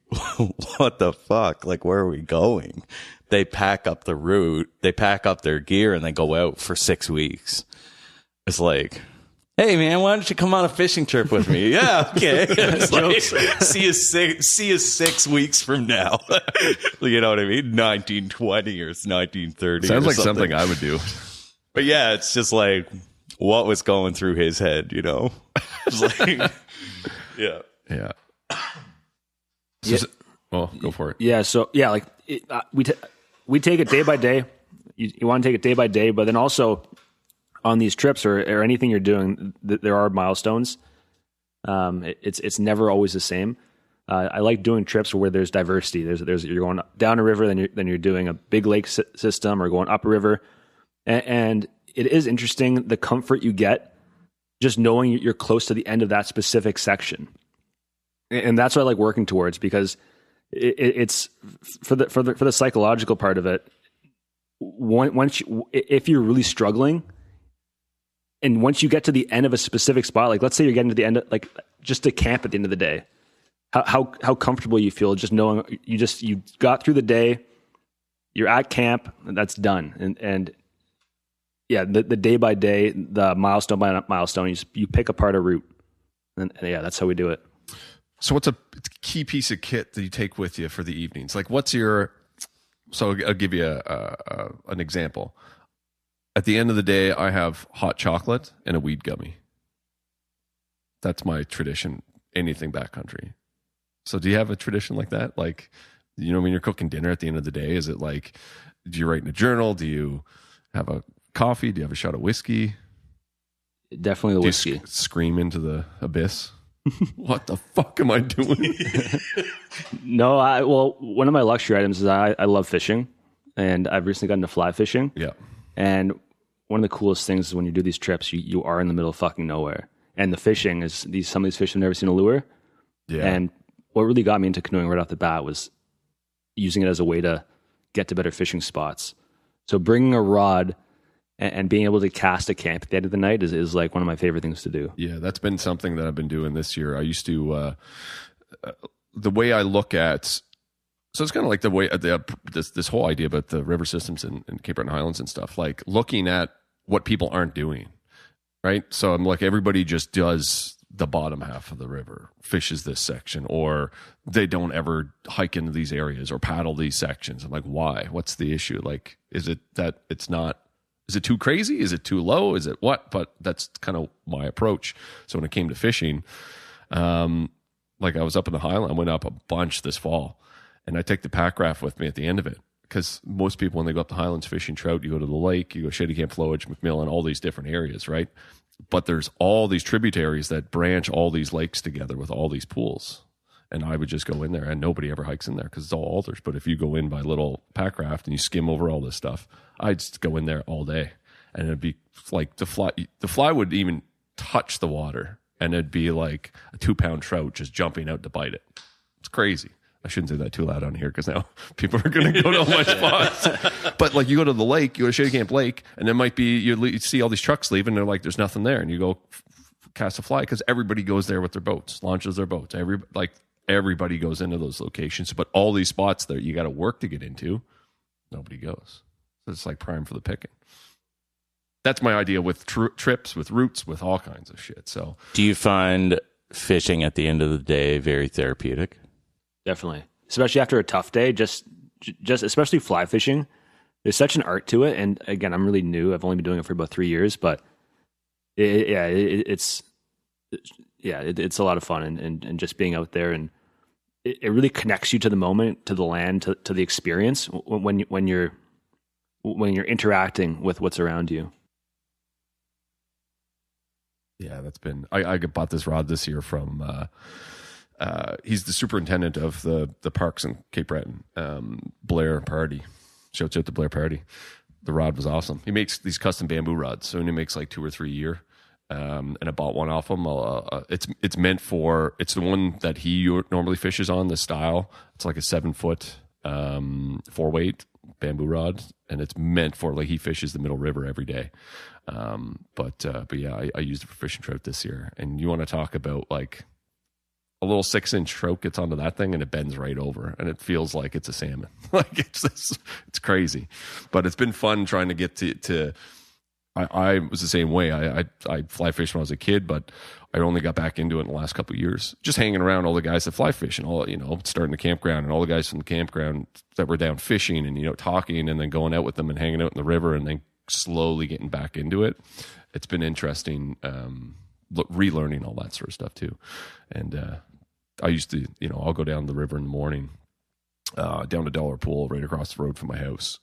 what the fuck? Like, where are we going? They pack up the route, they pack up their gear, and they go out for 6 weeks. It's like, hey man, why don't you come on a fishing trip with me? Yeah, okay. It's like, see you 6 weeks from now. You know what I mean? 1920 or 1930. Sounds like something I would do. But yeah, it's just like, what was going through his head, you know? It's like, yeah. Yeah. So, well, go for it. Yeah. So yeah, like we take it day by day. You want to take it day by day, but then also on these trips or anything you're doing, there are milestones. It's never always the same. I like doing trips where there's diversity. There's you're going down a river, then you're doing a big lake system, or going up a river, and it is interesting the comfort you get just knowing you're close to the end of that specific section, and that's what I like working towards, because it's for the psychological part of it. If you're really struggling, and once you get to the end of a specific spot, like let's say you're getting to the end of, like, just to camp at the end of the day, how comfortable you feel just knowing you got through the day, you're at camp, and that's done. And yeah, the day by day, the milestone by milestone, you pick apart a route, and yeah, that's how we do it. So what's a key piece of kit that you take with you for the evenings? Like, what's your? So I'll give you an example. At the end of the day, I have hot chocolate and a weed gummy. That's my tradition. Anything backcountry. So do you have a tradition like that? Like, when you're cooking dinner at the end of the day, is it like, do you write in a journal? Do you have a coffee? Do you have a shot of whiskey? Definitely the whiskey. Scream into the abyss. What the fuck am I doing? No, well, one of my luxury items is I love fishing, and I've recently gotten into fly fishing. Yeah. And one of the coolest things is when you do these trips, you are in the middle of fucking nowhere. And the fishing is some of these fish have never seen a lure. Yeah. And what really got me into canoeing right off the bat was using it as a way to get to better fishing spots. So bringing a rod and being able to cast a camp at the end of the night is like one of my favorite things to do. Yeah, that's been something that I've been doing this year. I used to, the way I look at, so it's kind of like the way, this whole idea about the river systems in Cape Breton Highlands and stuff, like looking at what people aren't doing, right? So I'm like, everybody just does the bottom half of the river, fishes this section, or they don't ever hike into these areas or paddle these sections. I'm like, why? What's the issue? Like, is it that it's not, is it too crazy? Is it too low? Is it what? But that's kind of my approach. So when it came to fishing, like I was up in the Highland, I went up a bunch this fall, and I take the pack raft with me at the end of it. Because most people, when they go up the Highlands fishing trout, you go to the lake, you go Shady Camp, Flowage, McMillan, all these different areas, right? But there's all these tributaries that branch all these lakes together with all these pools. And I would just go in there, and nobody ever hikes in there because it's all alders. But if you go in by little pack raft and you skim over all this stuff, I'd just go in there all day. And it'd be like the fly would even touch the water, and it'd be like a 2-pound trout just jumping out to bite it. It's crazy. I shouldn't say that too loud on here because now people are going to go to all my spots. But like, you go to the lake, you go to Shady Camp Lake, and there might be, you see all these trucks leaving. They're like, there's nothing there. And you go cast a fly because everybody goes there with their boats, launches their boats. Everybody goes into those locations. But all these spots that you got to work to get into, nobody goes. So it's like prime for the picking. That's my idea with trips, with routes, with all kinds of shit. So, do you find fishing at the end of the day very therapeutic? Definitely, especially after a tough day. Just especially fly fishing. There's such an art to it, and again, I'm really new. I've only been doing it for about 3 years, but it's a lot of fun, and just being out there, and it really connects you to the moment, to the land, to the experience when you're interacting with what's around you. Yeah, that's been. I bought this rod this year from. He's the superintendent of the parks in Cape Breton, Blair Party. Shouts out to Blair Party. The rod was awesome. He makes these custom bamboo rods, so he makes like 2 or 3 a year. And I bought one off him. It's meant for. It's the one that he normally fishes on. The style. It's like a 7-foot 4-weight bamboo rod, and it's meant for, like, he fishes the Middle River every day. But yeah, I used it for fishing trout this year. And you want to talk about like a little 6-inch trout gets onto that thing and it bends right over, and it feels like it's a salmon. Like it's crazy, but it's been fun trying to get to. I was the same way. I fly fished when I was a kid, but I only got back into it in the last couple of years. Just hanging around all the guys that fly fish and all, starting the campground and all the guys from the campground that were down fishing and, talking and then going out with them and hanging out in the river and then slowly getting back into it. It's been interesting, relearning all that sort of stuff too. And I used to, I'll go down the river in the morning down to Dollar Pool right across the road from my house.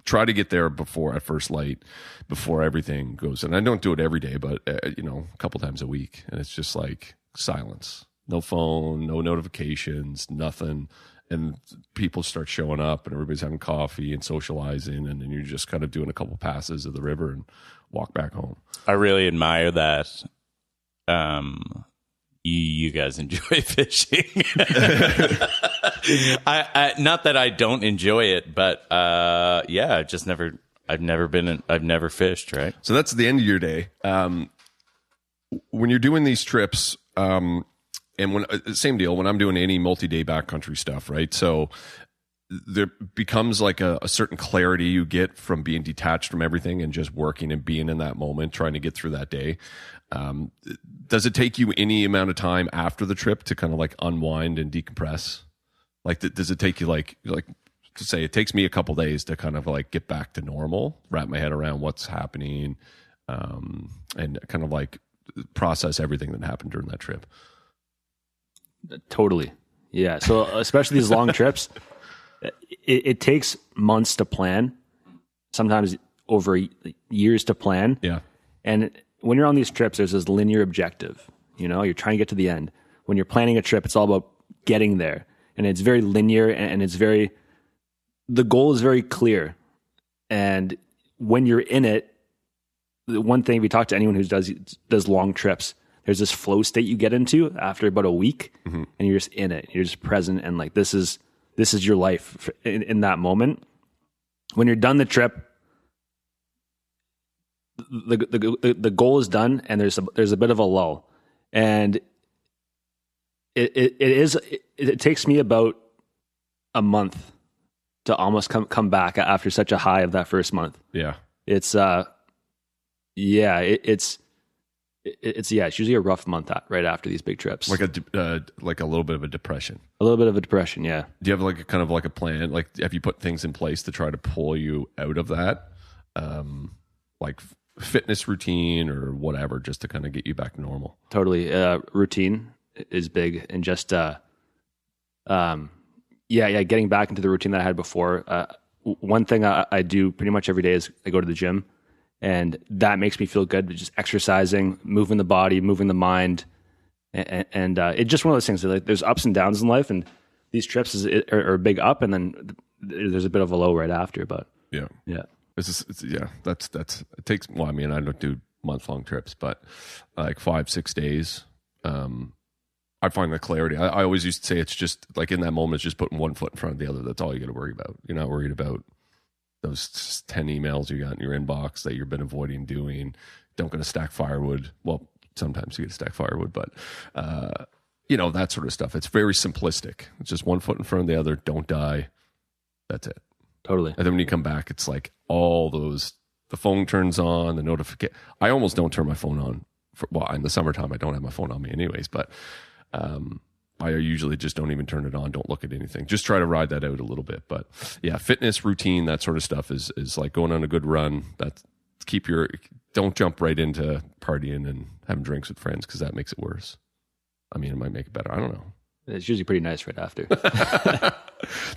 Try to get there at first light, before everything goes. And I don't do it every day, but a couple times a week. And it's just like silence, no phone, no notifications, nothing. And people start showing up and everybody's having coffee and socializing. And then you're just kind of doing a couple passes of the river and walk back home. I really admire that. You guys enjoy fishing. I not that I don't enjoy it, but I've never fished, right? So that's the end of your day. When you're doing these trips, and same deal, when I'm doing any multi-day backcountry stuff, right? So there becomes like a certain clarity you get from being detached from everything and just working and being in that moment, trying to get through that day. Does it take you any amount of time after the trip to kind of like unwind and decompress? Like, does it take you like to say it takes me a couple days to kind of like get back to normal, wrap my head around what's happening, and kind of like process everything that happened during that trip? Totally. Yeah. So especially these long trips, it takes months to plan, sometimes over years to plan. Yeah. And when you're on these trips, there's this linear objective. You're trying to get to the end. When you're planning a trip, it's all about getting there. And it's very linear, and the goal is very clear. And when you're in it, the one thing we talk to anyone who does long trips, there's this flow state you get into after about a week, and you're just in it. You're just present, and like this is your life in that moment. When you're done the trip, the goal is done, and there's a bit of a lull, and it takes me about a month to almost come back after such a high of that first month. Yeah, it's usually a rough month right after these big trips. like a little bit of a depression. A little bit of a depression, yeah. Do you have like a kind of like a plan? Like, have you put things in place to try to pull you out of that? Like fitness routine or whatever, just to kind of get you back to normal? Totally. Routine is big, and just getting back into the routine that I had before. One thing I do pretty much every day is I go to the gym, and that makes me feel good. Just exercising, moving the body, moving the mind, and it's just one of those things. Like, there's ups and downs in life, and these trips are a big up, and then there's a bit of a low right after. But yeah. That's it takes. Well, I mean, I don't do month-long trips, but like 5-6 days. I find the clarity. I always used to say it's just like in that moment, it's just putting one foot in front of the other. That's all you got to worry about. You're not worried about those 10 emails you got in your inbox that you've been avoiding doing. Don't going to stack firewood. Well, sometimes you get to stack firewood, but that sort of stuff. It's very simplistic. It's just one foot in front of the other. Don't die. That's it. Totally. And then when you come back, it's like all those, the phone turns on, the notification. I almost don't turn my phone on. In the summertime, I don't have my phone on me anyways, but I usually just don't even turn it on. Don't look at anything. Just try to ride that out a little bit. But yeah, fitness routine, that sort of stuff is like going on a good run. Don't jump right into partying and having drinks with friends, because that makes it worse. I mean, it might make it better. I don't know. It's usually pretty nice right after.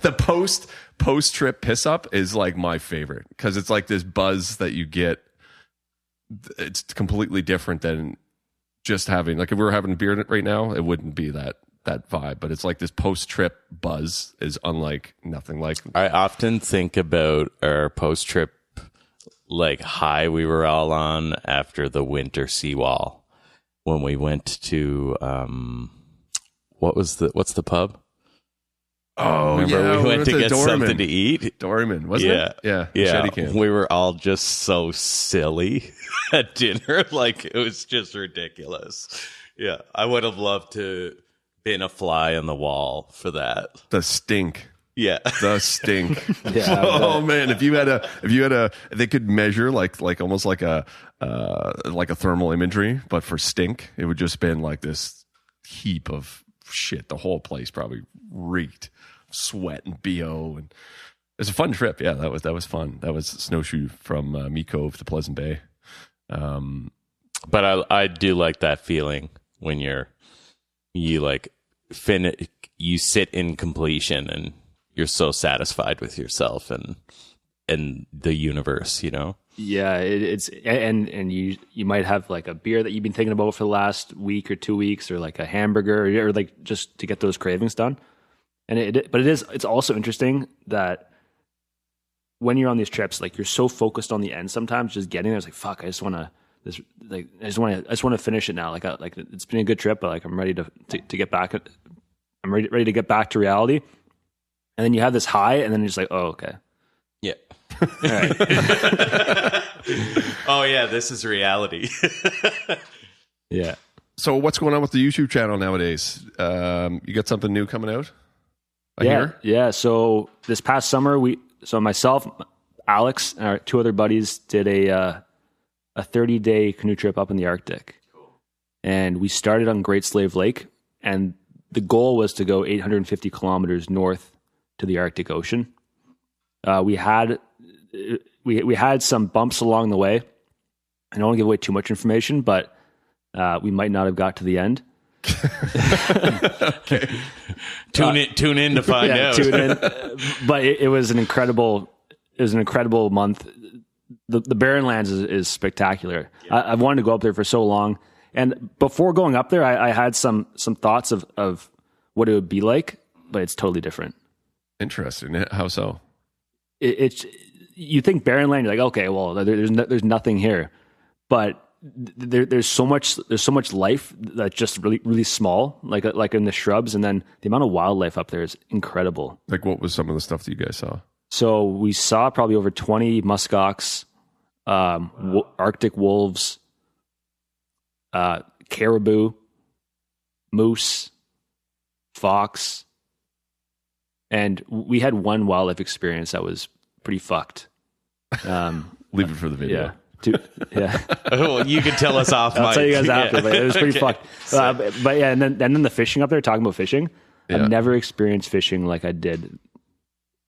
The post trip piss up is like my favorite, because it's like this buzz that you get. It's completely different than just having, like, if we were having a beer right now, it wouldn't be that vibe, but it's like this post trip buzz is unlike nothing like. I often think about our post trip like high we were all on after the winter seawall when we went to what's the pub? Oh, remember yeah, we went to get something to eat? Dorman, wasn't it? Yeah. Shetty Camp. We were all just so silly at dinner. Like, it was just ridiculous. Yeah. I would have loved to been a fly on the wall for that. The stink. Yeah. The stink. Yeah, oh man, if you had a they could measure like almost like a thermal imagery, but for stink, it would just been like this heap of shit. The whole place probably reeked sweat and BO, and it's a fun trip. Yeah, that was fun. That was snowshoe from Mee Cove to Pleasant Bay. But I do like that feeling when you sit in completion and you're so satisfied with yourself and the universe, you know? Yeah, it's and you might have like a beer that you've been thinking about for the last week or 2 weeks, or like a hamburger, or like just to get those cravings done. And it's also interesting that when you're on these trips, like you're so focused on the end sometimes, just getting there. It's like, fuck, I just want to finish it now. Like it's been a good trip, but like I'm ready to get back. I'm ready to get back to reality. And then you have this high, and then you're just like, oh, okay. Yeah. All right. Oh yeah, this is reality. Yeah. So what's going on with the YouTube channel nowadays? You got something new coming out? I hear? Yeah. So this past summer, myself, Alex, and our 2 other buddies did a 30-day canoe trip up in the Arctic. Cool. And we started on Great Slave Lake, and the goal was to go 850 kilometers north to the Arctic Ocean. We had some bumps along the way. I don't want to give away too much information, but we might not have got to the end. Okay. Tune in to find out. Tune in. But it was an incredible month. The Barren Lands is spectacular. Yeah. I've wanted to go up there for so long, and before going up there, I had some thoughts of what it would be like, but it's totally different. Interesting. How so? It's you think barren land, you're like, okay, well, there's nothing here, but there's so much life that's just really really small, like in the shrubs, and then the amount of wildlife up there is incredible. Like, what was some of the stuff that you guys saw? So we saw probably over 20 muskox, Arctic wolves, caribou, moose, fox. And we had one wildlife experience that was pretty fucked. Leave it for the video. Yeah. Well, you can tell us off. I'll tell you guys after, but it was pretty Okay. fucked. But yeah, and then the fishing up there. Talking about fishing, Yeah. I've never experienced fishing like I did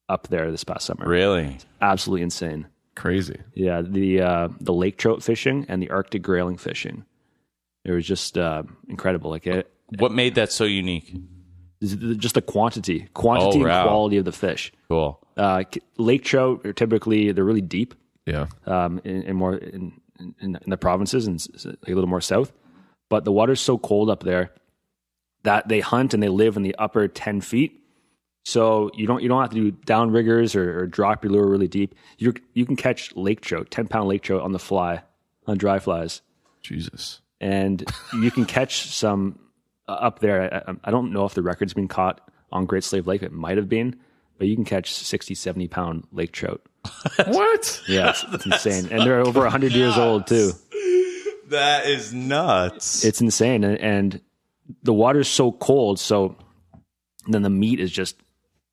up there this past summer. Really? Absolutely insane. Crazy. Yeah, the lake trout fishing and the Arctic grayling fishing. It was just incredible. Like What made that so unique? just the quantity and quality of the fish. Cool. Lake trout are typically they're really deep. Yeah. In the provinces and a little more south, but the water's so cold up there that they hunt and they live in the upper 10 feet. So you don't have to do downriggers or drop your lure really deep. You can catch lake trout, 10-pound lake trout on the fly, on dry flies. Jesus. And you can catch some up there. I don't know if the record's been caught on Great Slave Lake. It might have been, but you can catch 60, 70-pound lake trout. What? Yeah, it's insane. And they're over 100 years old too. That is nuts. It's insane. And the water's so cold, so then the meat is just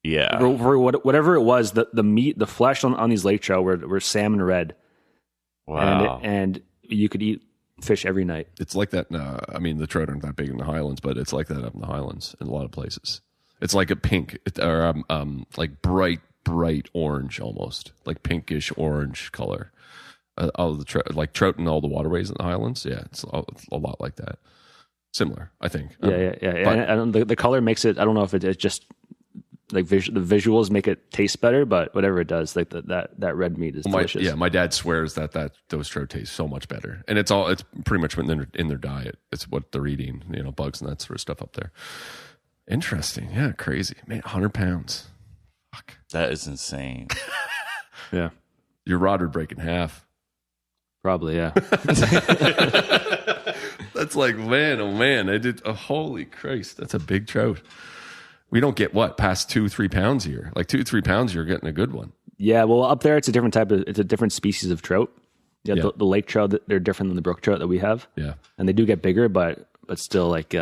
for whatever it was, the meat, the flesh on these lake trout were salmon red. Wow. And you could eat fish every night. It's like that. I mean, the trout aren't that big in the Highlands, but it's like that up in the Highlands in a lot of places. It's like a pink, or like bright orange, almost like pinkish orange color. All the like trout in all the waterways in the Highlands. Yeah, it's a lot like that. Similar, I think. Yeah. And the color makes it. I don't know if it's just like the visuals make it taste better, but whatever it does, like that red meat is delicious. My dad swears that those trout taste so much better, and it's pretty much in their diet. It's what they're eating, bugs and that sort of stuff up there. Interesting, yeah, crazy, man. 100 pounds, fuck, that is insane. Yeah, your rod would break in half, probably. Yeah, that's like man, oh man, I did. Oh, holy Christ, that's a big trout. We don't get past 2-3 pounds here. Like 2-3 pounds, you're getting a good one. Yeah, well, up there it's a different species of trout. Yeah. The lake trout, they're different than the brook trout that we have. Yeah, and they do get bigger, but still, like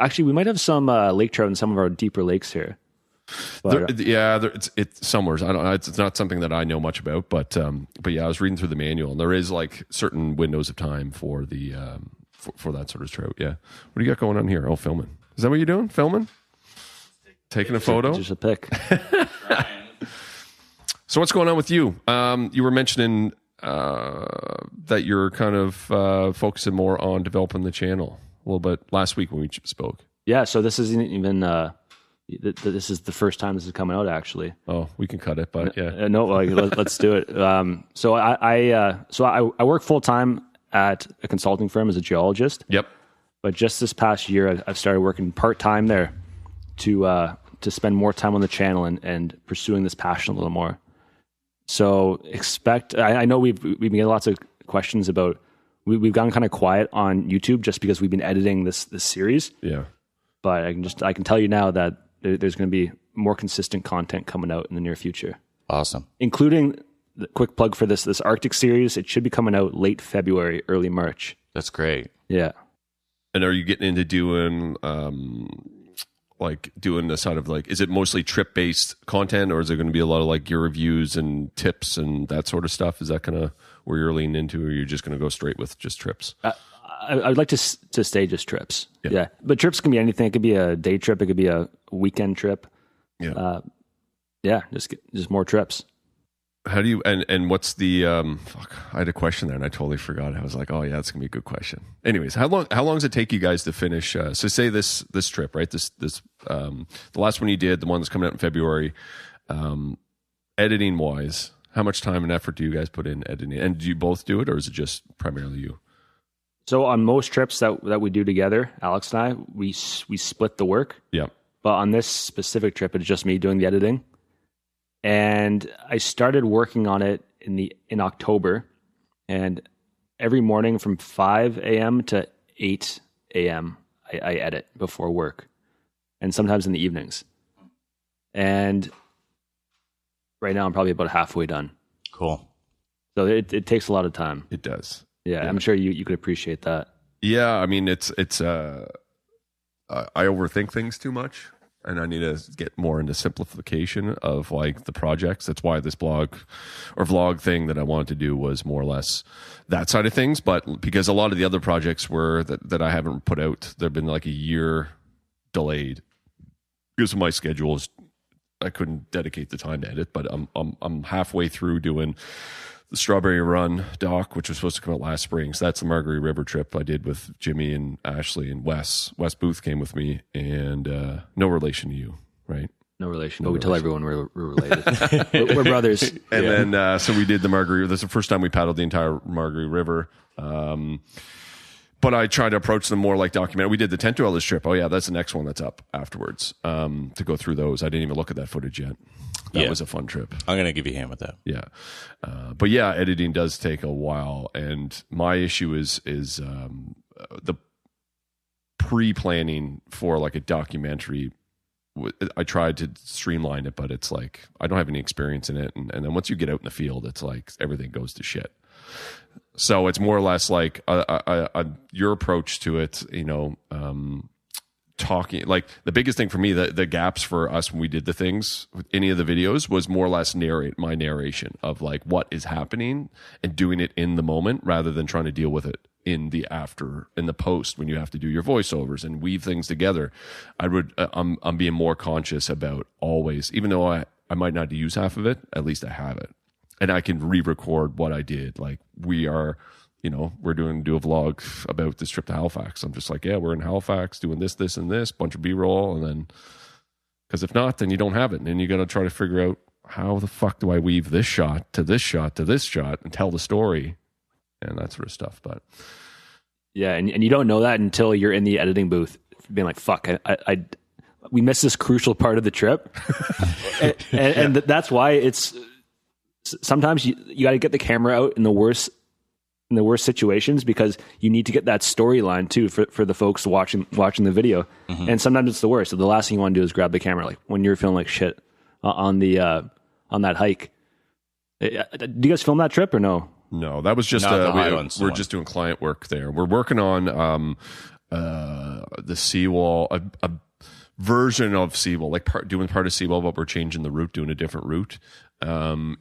actually, we might have some lake trout in some of our deeper lakes here. But, it's somewhere. I don't know. It's not something that I know much about, but yeah, I was reading through the manual, and there is like certain windows of time for the for that sort of trout. Yeah, what do you got going on here? Oh, filming. Is that what you're doing? Filming? Taking a photo? Just a pic. So what's going on with you? You were mentioning that you're kind of focusing more on developing the channel a little bit last week when we spoke. Yeah, so this isn't even This is the first time this is coming out, actually. Oh, we can cut it, but yeah. No, like, let's do it. So I work full time at a consulting firm as a geologist. Yep. But just this past year, I've started working part time there to spend more time on the channel and pursuing this passion a little more. So expect. I know we've been getting lots of questions about. We've gone kind of quiet on YouTube just because we've been editing this series. Yeah. But I can tell you now that there's going to be more consistent content coming out in the near future. Awesome. Including the quick plug for this Arctic series. It should be coming out late February, early March. That's great. Yeah. And are you getting into doing doing the sort of like, is it mostly trip based content, or is there going to be a lot of like gear reviews and tips and that sort of stuff? Is that kind of where you're leaning into, or you're just going to go straight with just trips? I'd like to stay just trips. Yeah. But trips can be anything. It could be a day trip. It could be a weekend trip. Yeah. Just more trips. How do you, and what's the, I had a question there and I totally forgot. I was like, oh yeah, that's gonna be a good question. Anyways, how long does it take you guys to finish? So say this trip, right? The last one you did, the one that's coming out in February, editing wise, how much time and effort do you guys put in editing? And do you both do it, or is it just primarily you? So on most trips that we do together, Alex and I, we split the work. Yeah. But on this specific trip, it's just me doing the editing. And I started working on it in October, and every morning from 5 a.m. to 8 a.m. I edit before work, and sometimes in the evenings. And right now I'm probably about halfway done. Cool. So it takes a lot of time. It does. Yeah. I'm sure you could appreciate that. Yeah, I mean it's I overthink things too much. And I need to get more into simplification of like the projects. That's why this blog or vlog thing that I wanted to do was more or less that side of things. But because a lot of the other projects were that I haven't put out, they've been like a year delayed because of my schedules. I couldn't dedicate the time to edit, but I'm halfway through doing the Strawberry Run doc, which was supposed to come out last spring. So that's the Margaree River trip I did with Jimmy and Ashley and Wes. Wes Booth came with me, and no relation to you, right? No relation, but we tell everyone we're related. We're brothers. And then, so we did the Margaree. That's the first time we paddled the entire Margaree River. But I tried to approach them more like documentary. We did the tent dwellers trip. Oh yeah, that's the next one that's up afterwards. To go through those, I didn't even look at that footage yet. That was a fun trip. I'm going to give you a hand with that. Yeah. But yeah, editing does take a while. And my issue is the pre-planning for like a documentary. I tried to streamline it, but it's like, I don't have any experience in it. And then once you get out in the field, it's like everything goes to shit. So it's more or less like your approach to it, talking, like the biggest thing for me, the gaps for us when we did the things with any of the videos was more or less my narration of like what is happening and doing it in the moment rather than trying to deal with it in the post when you have to do your voiceovers and weave things together. I'm being more conscious about always, even though I might not use half of it, at least I have it. And I can re-record what I did. Like we're doing a vlog about this trip to Halifax. I'm just like, yeah, we're in Halifax doing this, and this, bunch of B-roll. And then, because if not, then you don't have it. And then you got to try to figure out how the fuck do I weave this shot to this shot to this shot and tell the story and that sort of stuff. But yeah, and you don't know that until you're in the editing booth being like, fuck, we missed this crucial part of the trip. and that's why it's, sometimes you got to get the camera out in the worst situations because you need to get that storyline too for the folks watching the video. Mm-hmm. And sometimes it's the worst. So the last thing you want to do is grab the camera, like when you're feeling like shit on that hike. Do you guys film that trip or no? No, that was just we're just doing client work there. We're working on the seawall, a version of seawall, like doing part of seawall, but we're changing the route, doing a different route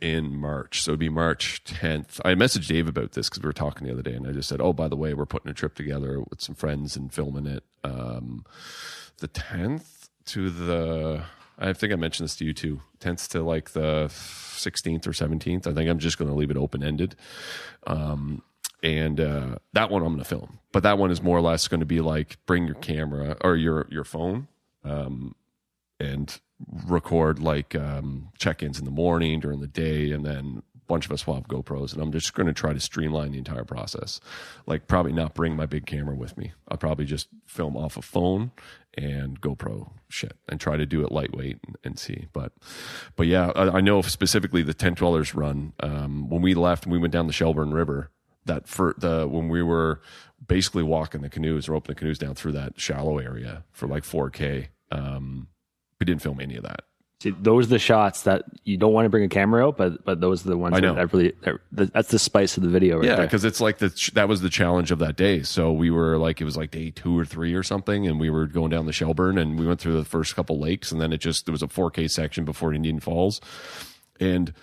in March. So it'd be March 10th. I messaged Dave about this because we were talking the other day, and I just said, oh, by the way, we're putting a trip together with some friends and filming it the 10th to the, I think I mentioned this to you too, 10th to like the 16th or 17th. I think I'm just going to leave it open-ended. And that one I'm going to film. But that one is more or less going to be like bring your camera or your phone. and record like check-ins in the morning, during the day, and then a bunch of us will have GoPros, and I'm just going to try to streamline the entire process. Like probably not bring my big camera with me. I'll probably just film off a phone and GoPro shit and try to do it lightweight and see. But yeah, I know specifically the Tent Dwellers run. When we left and we went down the Shelburne River, when we were basically walking the canoes, roping the canoes down through that shallow area for like 4K, we didn't film any of that. See, those are the shots that you don't want to bring a camera out, but those are the ones that really, that's the spice of the video right there. Yeah, because it's like that was the challenge of that day. So we were like, it was like day 2 or 3 or something, and we were going down the Shelburne, and we went through the first couple lakes, and then there was a 4K section before Indian Falls. And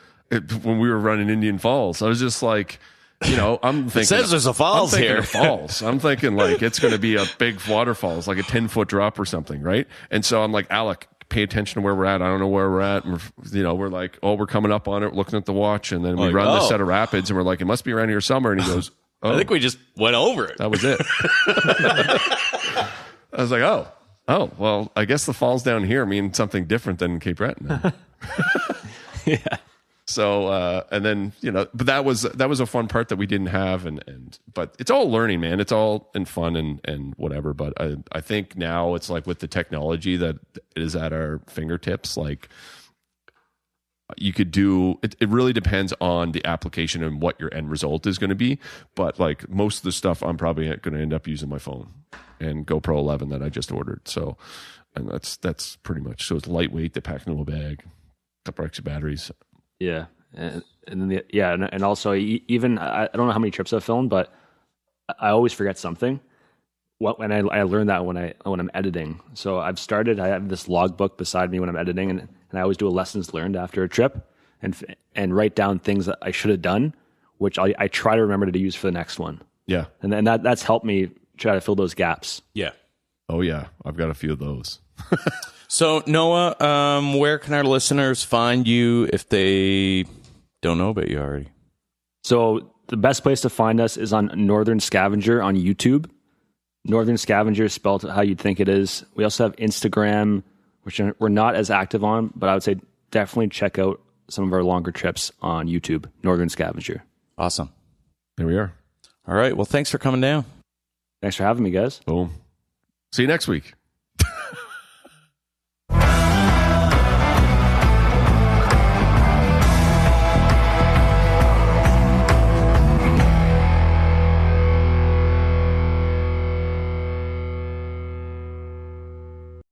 when we were running Indian Falls, I was just like, I'm thinking. It says there's a falls here. Falls. I'm thinking like it's going to be a big waterfall. It's like a 10-foot drop or something, right? And so I'm like, Alec, pay attention to where we're at. I don't know where we're at. And we're like, we're coming up on it, looking at the watch, and then we run this set of rapids, and we're like, it must be around here somewhere. And he goes, I think we just went over it. That was it. I was like, well, I guess the falls down here mean something different than Cape Breton. Yeah. So, and then, but that was a fun part that we didn't have. But it's all learning, man. It's all in fun and whatever. But I think now it's like with the technology that is at our fingertips, like you could do, it really depends on the application and what your end result is going to be. But like most of the stuff, I'm probably going to end up using my phone and GoPro 11 that I just ordered. So, and that's pretty much, so it's lightweight, they pack in a little bag, couple extra batteries. Yeah, and also even I don't know how many trips I've filmed, but I always forget something. And I learned that when I'm editing. So I have this logbook beside me when I'm editing, and I always do a lessons learned after a trip, and write down things that I should have done, which I try to remember to use for the next one. Yeah, and then that's helped me try to fill those gaps. Yeah. Oh yeah, I've got a few of those. So, Noah, where can our listeners find you if they don't know about you already? So, the best place to find us is on Northern Scavenger on YouTube. Northern Scavenger is spelled how you'd think it is. We also have Instagram, which we're not as active on, but I would say definitely check out some of our longer trips on YouTube, Northern Scavenger. Awesome. There we are. All right. Well, thanks for coming down. Thanks for having me, guys. Boom. See you next week.